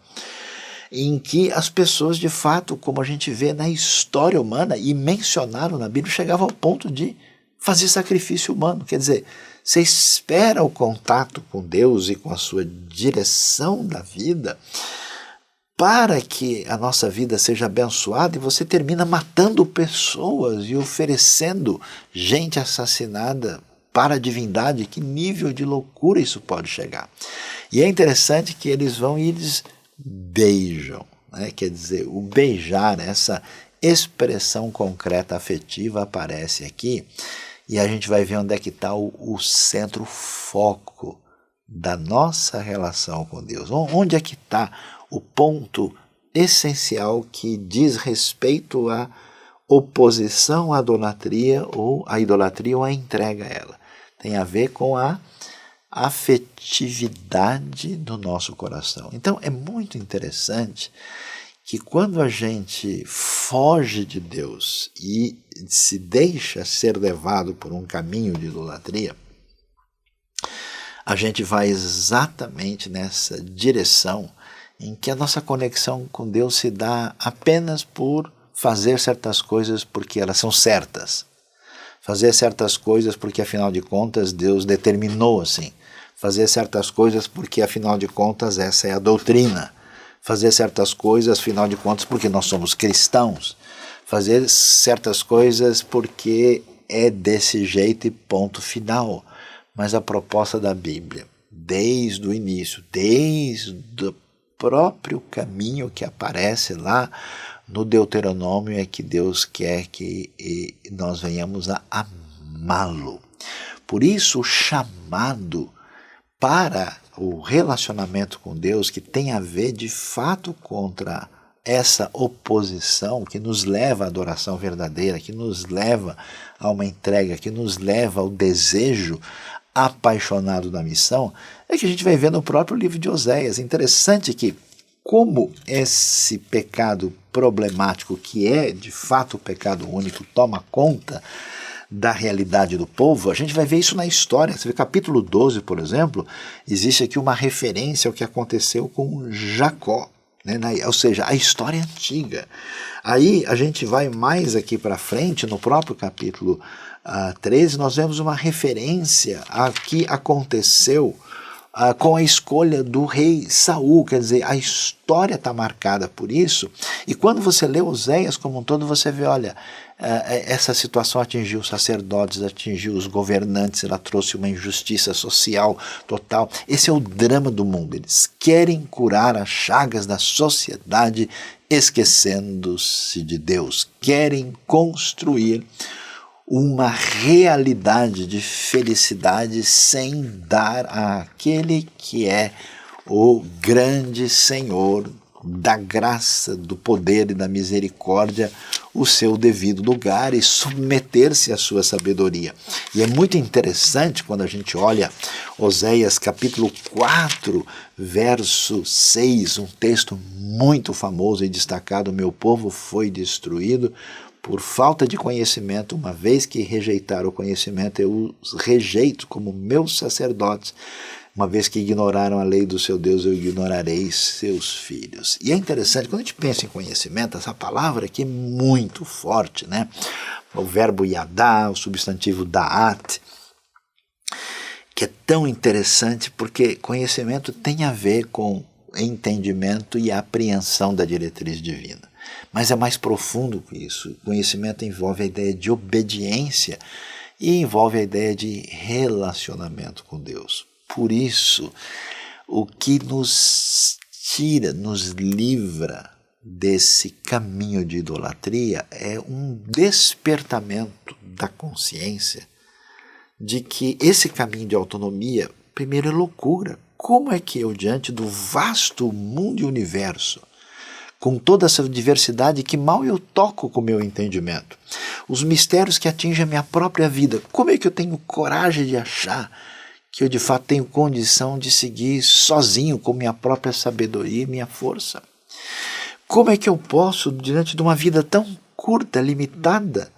A: em que as pessoas, de fato, como a gente vê na história humana e mencionaram na Bíblia, chegavam ao ponto de fazer sacrifício humano. Quer dizer, você espera o contato com Deus e com a sua direção da vida para que a nossa vida seja abençoada, e você termina matando pessoas e oferecendo gente assassinada para a divindade. Que nível de loucura isso pode chegar? E é interessante que eles vão e eles beijam, né? Quer dizer, o beijar, essa expressão concreta afetiva aparece aqui, e a gente vai ver onde é que está o centro, o foco da nossa relação com Deus. Onde é que está o ponto essencial que diz respeito à oposição à idolatria ou à entrega a ela? Tem a ver com a afetividade do nosso coração. Então é muito interessante que quando a gente foge de Deus e se deixa ser levado por um caminho de idolatria, a gente vai exatamente nessa direção em que a nossa conexão com Deus se dá apenas por fazer certas coisas porque elas são certas. Fazer certas coisas porque, afinal de contas, Deus determinou assim. Fazer certas coisas porque, afinal de contas, essa é a doutrina. Fazer certas coisas, afinal de contas, porque nós somos cristãos. Fazer certas coisas porque é desse jeito e ponto final. Mas a proposta da Bíblia, desde o início, desde o próprio caminho que aparece lá no Deuteronômio, é que Deus quer que nós venhamos a amá-lo. Por isso o chamado para o relacionamento com Deus, que tem a ver de fato contra essa oposição que nos leva à adoração verdadeira, que nos leva a uma entrega, que nos leva ao desejo apaixonado da missão, é que a gente vai ver no próprio livro de Oséias. Interessante que, como esse pecado problemático, que é de fato o pecado único, toma conta da realidade do povo, a gente vai ver isso na história. Você vê capítulo 12, por exemplo, existe aqui uma referência ao que aconteceu com Jacó, né? Ou seja, a história antiga. Aí a gente vai mais aqui para frente, no próprio capítulo 13, nós vemos uma referência a que aconteceu com a escolha do rei Saul. Quer dizer, a história está marcada por isso. E quando você lê Oséias como um todo, você vê, olha, essa situação atingiu os sacerdotes, atingiu os governantes, ela trouxe uma injustiça social total. Esse é o drama do mundo. Eles querem curar as chagas da sociedade, esquecendo-se de Deus. Querem construir uma realidade de felicidade sem dar àquele que é o grande Senhor da graça, do poder e da misericórdia o seu devido lugar e submeter-se à sua sabedoria. E é muito interessante quando a gente olha Oséias capítulo 4, verso 6, um texto muito famoso e destacado: meu povo foi destruído por falta de conhecimento, uma vez que rejeitaram o conhecimento, eu os rejeito como meus sacerdotes. Uma vez que ignoraram a lei do seu Deus, eu ignorarei seus filhos. E é interessante, quando a gente pensa em conhecimento, essa palavra aqui é muito forte, né? O verbo yadá, o substantivo da'at, que é tão interessante porque conhecimento tem a ver com entendimento e apreensão da diretriz divina. Mas é mais profundo que isso. O conhecimento envolve a ideia de obediência e envolve a ideia de relacionamento com Deus. Por isso, o que nos tira, nos livra desse caminho de idolatria é um despertamento da consciência de que esse caminho de autonomia, primeiro, é loucura. Como é que eu, diante do vasto mundo e universo, com toda essa diversidade que mal eu toco com o meu entendimento, os mistérios que atingem a minha própria vida, como é que eu tenho coragem de achar que eu de fato tenho condição de seguir sozinho com minha própria sabedoria e minha força? Como é que eu posso, diante de uma vida tão curta, limitada,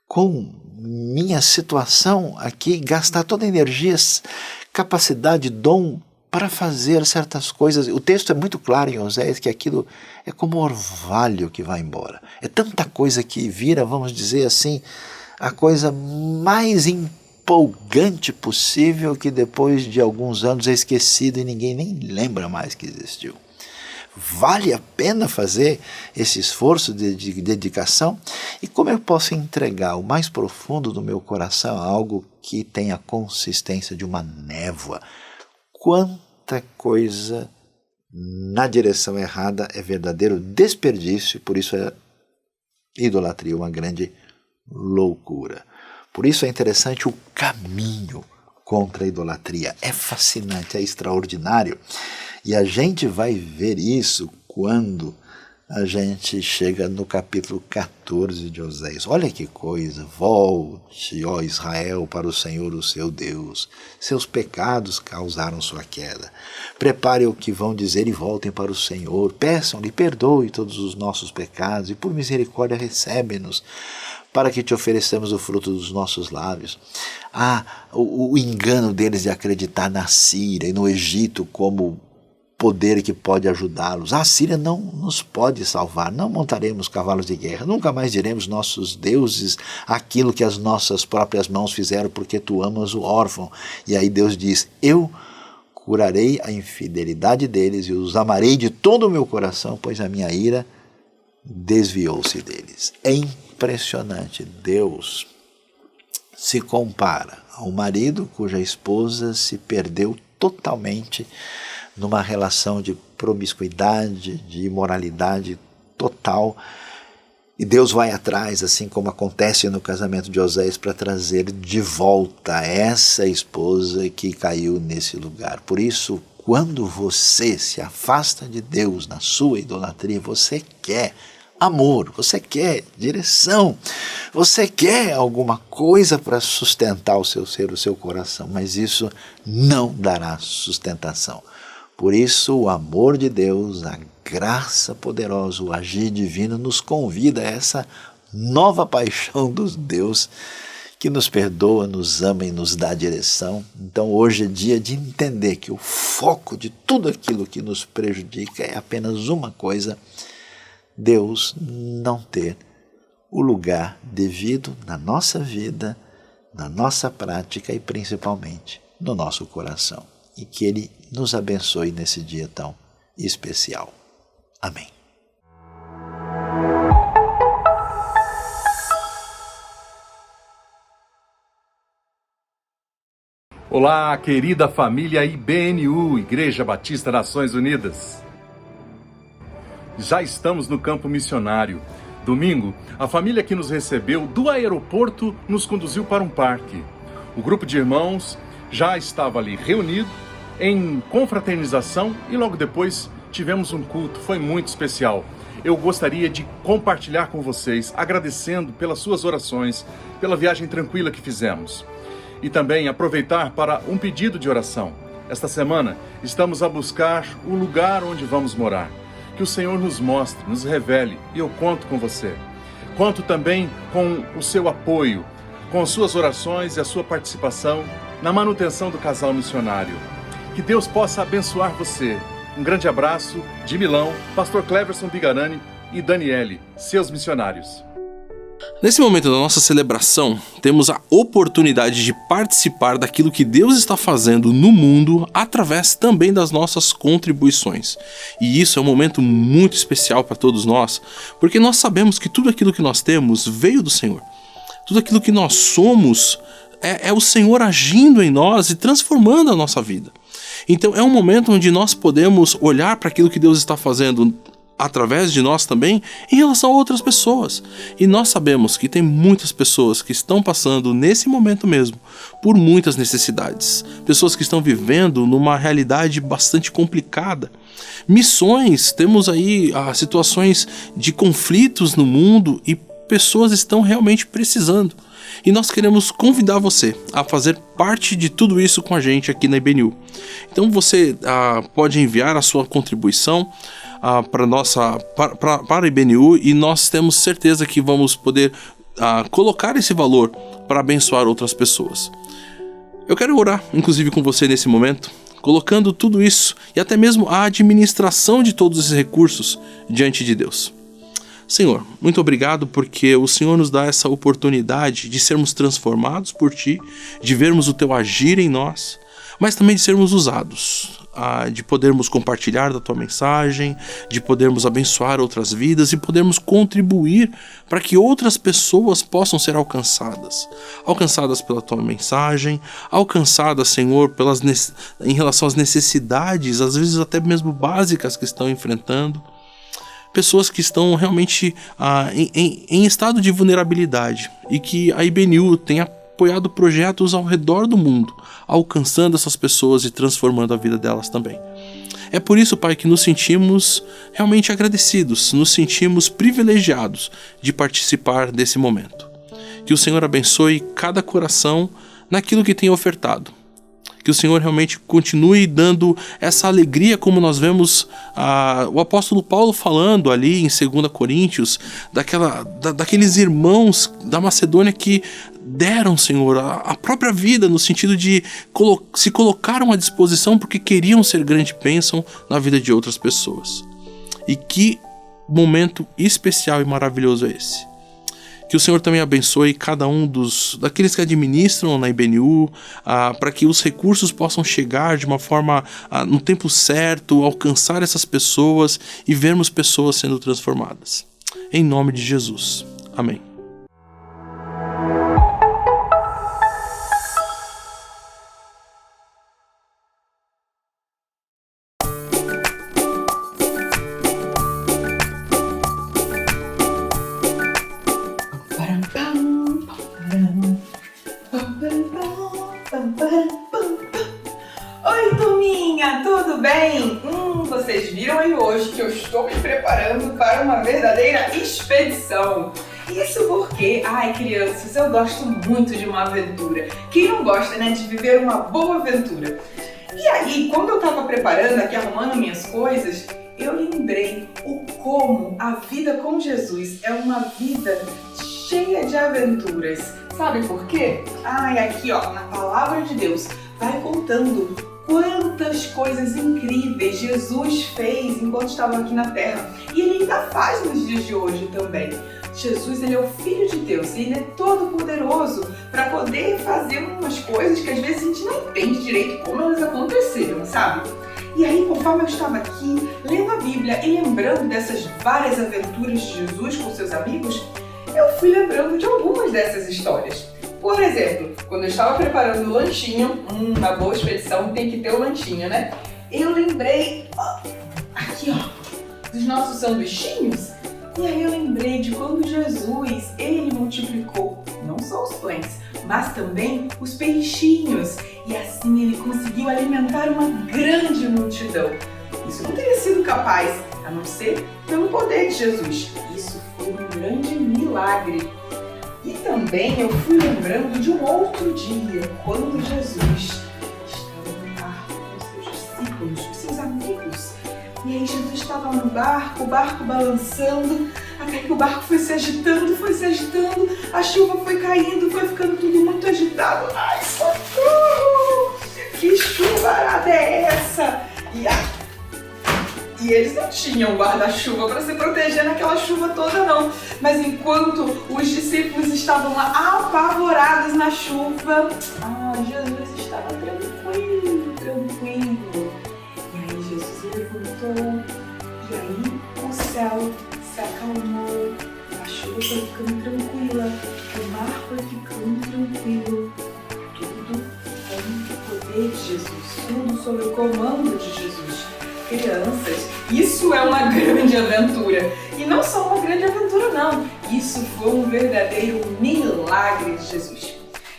A: com minha situação aqui, gastar toda a energia, capacidade, dom para fazer certas coisas? O texto é muito claro em Oséias que aquilo é como orvalho que vai embora. É tanta coisa que vira, vamos dizer assim, a coisa mais empolgante possível, que depois de alguns anos é esquecido e ninguém nem lembra mais que existiu. Vale a pena fazer esse esforço de dedicação? E como eu posso entregar o mais profundo do meu coração a algo que tem a consistência de uma névoa? Quanta coisa na direção errada é verdadeiro desperdício, por isso é idolatria, uma grande loucura. Por isso é interessante o caminho contra a idolatria. É fascinante, é extraordinário. E a gente vai ver isso quando a gente chega no capítulo 14 de Oséias. Olha que coisa! Volte, ó Israel, para o Senhor, o seu Deus. Seus pecados causaram sua queda. Prepare o que vão dizer e voltem para o Senhor. Peçam-lhe, perdoe todos os nossos pecados e por misericórdia recebe-nos, para que te ofereçamos o fruto dos nossos lábios. O engano deles de acreditar na Síria e no Egito como poder que pode ajudá-los. A Síria não nos pode salvar, não montaremos cavalos de guerra, nunca mais diremos nossos deuses aquilo que as nossas próprias mãos fizeram, porque tu amas o órfão. E aí Deus diz: eu curarei a infidelidade deles e os amarei de todo o meu coração, pois a minha ira desviou-se deles. É impressionante. Deus se compara ao marido cuja esposa se perdeu totalmente numa relação de promiscuidade, de imoralidade total. E Deus vai atrás, assim como acontece no casamento de Oséias, para trazer de volta essa esposa que caiu nesse lugar. Por isso, quando você se afasta de Deus na sua idolatria, você quer amor, você quer direção, você quer alguma coisa para sustentar o seu ser, o seu coração, mas isso não dará sustentação. Por isso, o amor de Deus, a graça poderosa, o agir divino nos convida a essa nova paixão dos Deus que nos perdoa, nos ama e nos dá direção. Então hoje é dia de entender que o foco de tudo aquilo que nos prejudica é apenas uma coisa: Deus não ter o lugar devido na nossa vida, na nossa prática e principalmente no nosso coração. e que Ele nos abençoe nesse dia tão especial. Amém.
H: Olá, querida família IBNU, Igreja Batista Nações Unidas. Já estamos no campo missionário. Domingo, a família que nos recebeu do aeroporto nos conduziu para um parque. O grupo de irmãos já estava ali reunido em confraternização e logo depois tivemos um culto. Foi muito especial. Eu gostaria de compartilhar com vocês, agradecendo pelas suas orações, pela viagem tranquila que fizemos. E também aproveitar para um pedido de oração. Esta semana estamos a buscar o lugar onde vamos morar. Que o Senhor nos mostre, nos revele, e eu conto com você. Conto também com o seu apoio, com as suas orações e a sua participação na manutenção do casal missionário. Que Deus possa abençoar você. Um grande abraço de Milão, Pastor Cleverson Bigarani e Daniele, seus missionários.
I: Nesse momento da nossa celebração, temos a oportunidade de participar daquilo que Deus está fazendo no mundo através também das nossas contribuições. E isso é um momento muito especial para todos nós, porque nós sabemos que tudo aquilo que nós temos veio do Senhor. Tudo aquilo que nós somos é o Senhor agindo em nós e transformando a nossa vida. Então é um momento onde nós podemos olhar para aquilo que Deus está fazendo através de nós também em relação a outras pessoas. E nós sabemos que tem muitas pessoas que estão passando nesse momento mesmo por muitas necessidades. Pessoas que estão vivendo numa realidade bastante complicada. Missões, temos aí situações de conflitos no mundo e pessoas estão realmente precisando. E nós queremos convidar você a fazer parte de tudo isso com a gente aqui na IBNU. Então você pode enviar a sua contribuição para a IBNU e nós temos certeza que vamos poder colocar esse valor para abençoar outras pessoas. Eu quero orar, inclusive, com você nesse momento, colocando tudo isso e até mesmo a administração de todos esses recursos diante de Deus. Senhor, muito obrigado porque o Senhor nos dá essa oportunidade de sermos transformados por Ti, de vermos o Teu agir em nós, mas também de sermos usados, de podermos compartilhar da Tua mensagem, de podermos abençoar outras vidas e podermos contribuir para que outras pessoas possam ser alcançadas pela Tua mensagem, alcançadas, Senhor, em relação às necessidades, às vezes até mesmo básicas que estão enfrentando. Pessoas que estão realmente em estado de vulnerabilidade e que a IBNU tem apoiado projetos ao redor do mundo, alcançando essas pessoas e transformando a vida delas também. É por isso, Pai, que nos sentimos realmente agradecidos, nos sentimos privilegiados de participar desse momento. Que o Senhor abençoe cada coração naquilo que tem ofertado. Que o Senhor realmente continue dando essa alegria, como nós vemos o apóstolo Paulo falando ali em 2 Coríntios, daqueles irmãos da Macedônia que deram, Senhor, a própria vida, no sentido de se colocaram à disposição porque queriam ser grande bênção na vida de outras pessoas. E que momento especial e maravilhoso é esse. Que o Senhor também abençoe cada um daqueles que administram na IBNU, para que os recursos possam chegar de uma forma, no tempo certo, alcançar essas pessoas e vermos pessoas sendo transformadas. Em nome de Jesus. Amém.
J: Oi, turminha, tudo bem? Vocês viram aí hoje que eu estou me preparando para uma verdadeira expedição. Isso porque, crianças, eu gosto muito de uma aventura. Quem não gosta, né, de viver uma boa aventura? E aí, quando eu estava preparando aqui, arrumando minhas coisas, eu lembrei o como a vida com Jesus é uma vida cheia de aventuras. Sabe por quê? Aqui ó, na palavra de Deus, vai contando quantas coisas incríveis Jesus fez enquanto estava aqui na Terra. E Ele ainda faz nos dias de hoje também. Jesus, Ele é o Filho de Deus e Ele é todo poderoso para poder fazer umas coisas que às vezes a gente não entende direito como elas aconteceram, sabe? E aí, conforme eu estava aqui, lendo a Bíblia e lembrando dessas várias aventuras de Jesus com seus amigos, eu fui lembrando de algumas dessas histórias. Por exemplo, quando eu estava preparando o lanchinho, uma boa expedição tem que ter o lanchinho, né? Eu lembrei, aqui ó, dos nossos sanduichinhos. E aí eu lembrei de quando Jesus, ele multiplicou não só os pães, mas também os peixinhos. E assim ele conseguiu alimentar uma grande multidão. Isso não teria sido capaz, a não ser pelo poder de Jesus. Isso foi um grande milagre. E também eu fui lembrando de um outro dia, quando Jesus estava no barco com seus discípulos, com seus amigos. E aí Jesus estava no barco, o barco balançando, até que o barco foi se agitando, a chuva foi caindo, foi ficando tudo muito agitado. Ai, socorro! Que chuvarada é essa? E eles não tinham guarda-chuva para se proteger naquela chuva toda não. Mas enquanto os discípulos estavam lá apavorados na chuva, Jesus estava tranquilo. E aí Jesus levantou, e aí o céu se acalmou, a chuva foi ficando tranquila, o mar foi ficando tranquilo. Tudo com o poder de Jesus, tudo sob o comando de Jesus. Crianças, isso é uma grande aventura. E não só uma grande aventura não, isso foi um verdadeiro milagre de Jesus.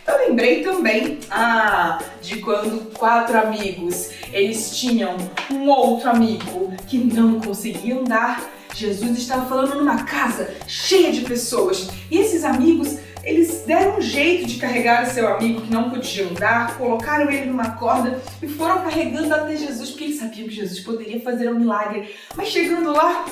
J: Eu lembrei também de quando 4 amigos, eles tinham um outro amigo que não conseguia andar. Jesus estava falando numa casa cheia de pessoas e esses amigos, eles deram um jeito de carregar o seu amigo que não podia andar, colocaram ele numa corda e foram carregando até Jesus, porque eles sabiam que Jesus poderia fazer um milagre. Mas chegando lá,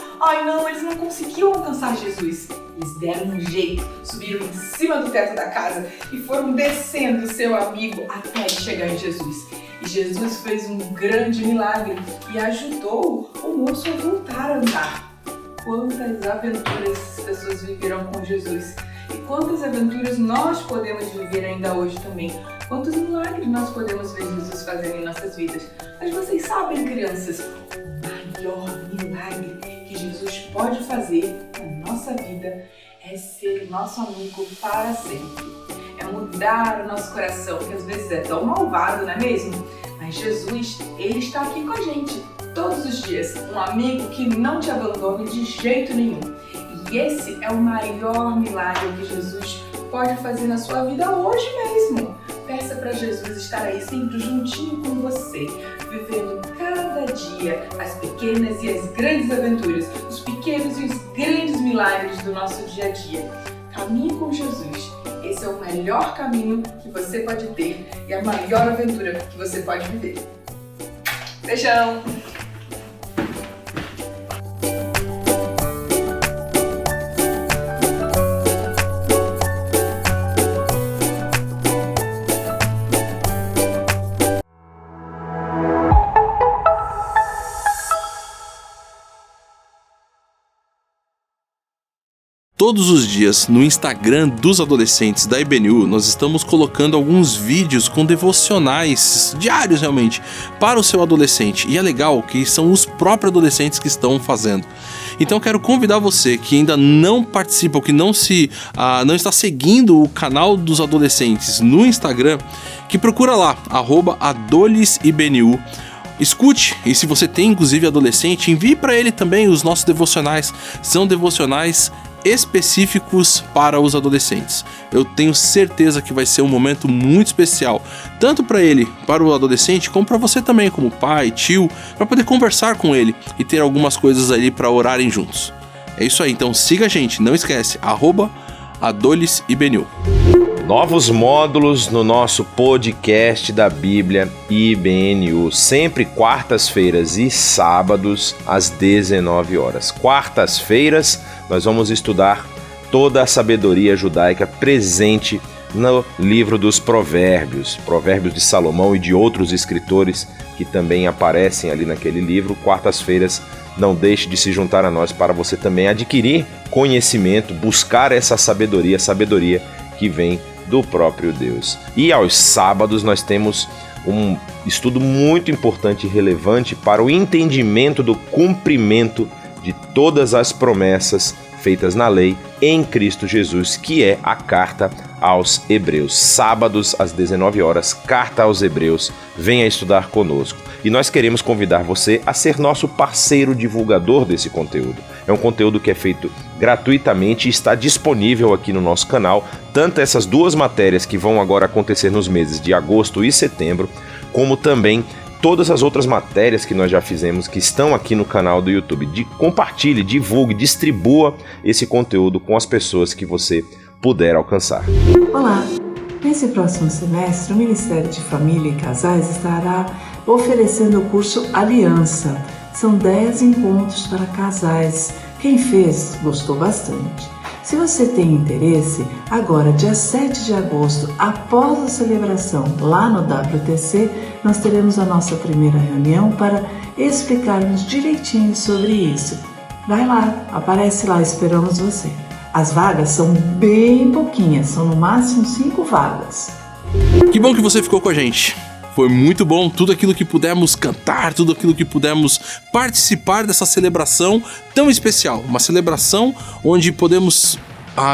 J: eles não conseguiam alcançar Jesus. Eles deram um jeito, subiram em cima do teto da casa e foram descendo o seu amigo até ele chegar em Jesus. E Jesus fez um grande milagre e ajudou o moço a voltar a andar. Quantas aventuras as pessoas viveram com Jesus e quantas aventuras nós podemos viver ainda hoje também. Quantos milagres nós podemos ver Jesus fazendo em nossas vidas. Mas vocês sabem, crianças, o maior milagre que Jesus pode fazer na nossa vida é ser nosso amigo para sempre. É mudar o nosso coração, que às vezes é tão malvado, não é mesmo? Mas Jesus, ele está aqui com a gente todos os dias, um amigo que não te abandona de jeito nenhum. E esse é o maior milagre que Jesus pode fazer na sua vida hoje mesmo. Peça para Jesus estar aí sempre juntinho com você, vivendo cada dia as pequenas e as grandes aventuras, os pequenos e os grandes milagres do nosso dia a dia. Caminhe com Jesus. Esse é o melhor caminho que você pode ter e a maior aventura que você pode viver. Beijão!
I: Todos os dias, no Instagram dos adolescentes da IBNU, nós estamos colocando alguns vídeos com devocionais diários realmente para o seu adolescente. E é legal que são os próprios adolescentes que estão fazendo. Então eu quero convidar você que ainda não participa ou que não está seguindo o canal dos adolescentes no Instagram, que procura lá, @adolesibnu. Escute, e se você tem inclusive adolescente, envie para ele também os nossos devocionais. São devocionais específicos para os adolescentes. Eu tenho certeza que vai ser um momento muito especial, tanto para ele, para o adolescente, como para você também, como pai, tio, para poder conversar com ele e ter algumas coisas ali para orarem juntos. É isso aí, então siga a gente, não esquece, @adolesibnu.
K: Novos módulos no nosso podcast da Bíblia IBNU, sempre quartas-feiras e sábados às 19 horas. Quartas-feiras nós vamos estudar toda a sabedoria judaica presente no livro dos Provérbios, Provérbios de Salomão e de outros escritores que também aparecem ali naquele livro. Quartas-feiras, não deixe de se juntar a nós para você também adquirir conhecimento, buscar essa sabedoria que vem do próprio Deus. E aos sábados nós temos um estudo muito importante e relevante para o entendimento do cumprimento de todas as promessas feitas na lei em Cristo Jesus, que é a carta aos Hebreus. Sábados às 19 horas, carta aos Hebreus. Venha estudar conosco. E nós queremos convidar você a ser nosso parceiro divulgador desse conteúdo. É um conteúdo que é feito gratuitamente e está disponível aqui no nosso canal, tanto essas duas matérias que vão agora acontecer nos meses de agosto e setembro, como também todas as outras matérias que nós já fizemos, que estão aqui no canal do YouTube. Compartilhe, divulgue, distribua esse conteúdo com as pessoas que você puder alcançar.
L: Olá! Nesse próximo semestre, o Ministério de Família e Casais estará oferecendo o curso Aliança. São 10 encontros para casais. Quem fez gostou bastante. Se você tem interesse, agora, dia 7 de agosto, após a celebração lá no WTC, nós teremos a nossa primeira reunião para explicarmos direitinho sobre isso. Vai lá, aparece lá, esperamos você. As vagas são bem pouquinhas, são no máximo 5 vagas.
I: Que bom que você ficou com a gente. Foi muito bom tudo aquilo que pudemos cantar, tudo aquilo que pudemos participar dessa celebração tão especial. Uma celebração onde podemos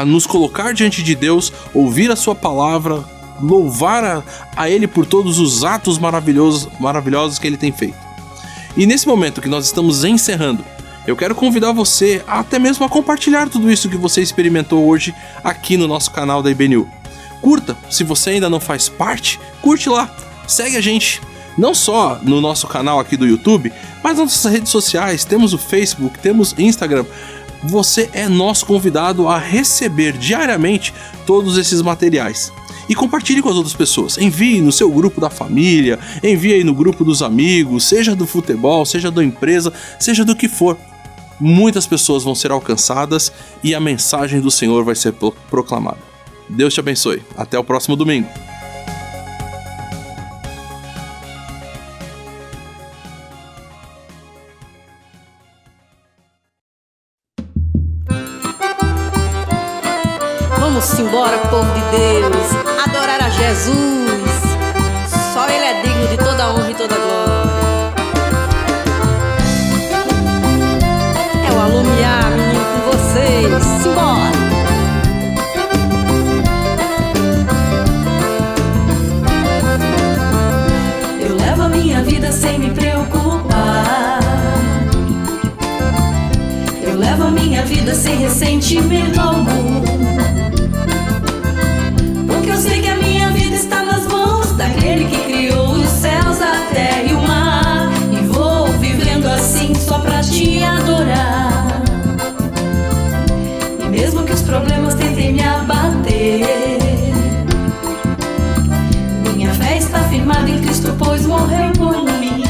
I: nos colocar diante de Deus, ouvir a sua palavra, louvar a Ele por todos os atos maravilhosos que Ele tem feito. E nesse momento que nós estamos encerrando, eu quero convidar você até mesmo a compartilhar tudo isso que você experimentou hoje aqui no nosso canal da IBNU. Curta, se você ainda não faz parte, curte lá. Segue a gente, não só no nosso canal aqui do YouTube, mas nas nossas redes sociais, temos o Facebook, temos Instagram. Você é nosso convidado a receber diariamente todos esses materiais. E compartilhe com as outras pessoas, envie no seu grupo da família, envie aí no grupo dos amigos, seja do futebol, seja da empresa, seja do que for. Muitas pessoas vão ser alcançadas e a mensagem do Senhor vai ser proclamada. Deus te abençoe, até o próximo domingo.
F: Vamos embora, povo de Deus, adorar a Jesus. Só Ele é digno de toda honra e toda glória. É o Alumiar, menino, com vocês. Simbora!
C: Eu levo a minha vida sem me preocupar. Eu levo a minha vida sem ressentimento algum. Porque eu sei que a minha vida está nas mãos daquele que criou os céus, a terra e o mar. E vou vivendo assim só pra te adorar. E mesmo que os problemas tentem me abater, minha fé está firmada em Cristo, pois morreu por mim.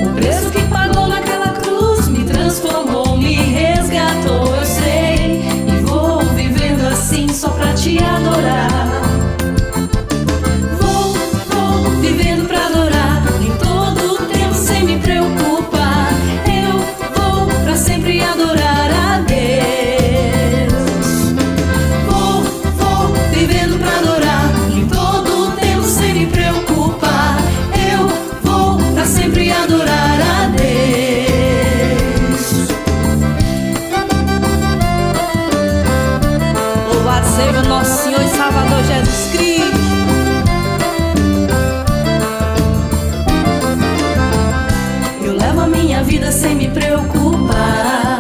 C: O preço que pagou naquela cruz me transformou, me resgatou, eu sei. E vou vivendo assim só pra te adorar. Vou vivendo pra adorar em todo o tempo sem me preocupar. Eu vou pra sempre adorar a Deus. Vou vivendo pra adorar em todo o tempo sem me preocupar. Eu vou pra sempre adorar a Deus.
F: Louvado seja o nosso Senhor e Salvador Jesus Cristo.
C: Eu levo a minha vida sem me preocupar.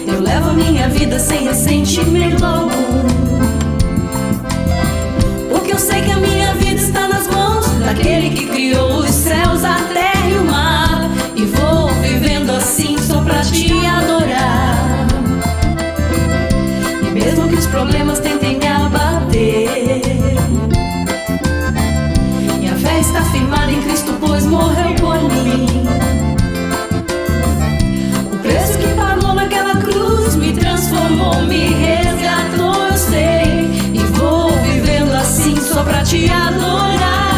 C: Eu levo a minha vida sem ressentimento algum. Porque eu sei que a minha vida está nas mãos daquele que criou os céus, a terra e o mar. E vou vivendo assim só pra te adorar. E mesmo que os problemas tentem me abater, minha fé está firmada em Cristo, pois morreu por mim. O preço que pagou naquela cruz me transformou, me resgatou, eu sei. E vou vivendo assim só pra te adorar.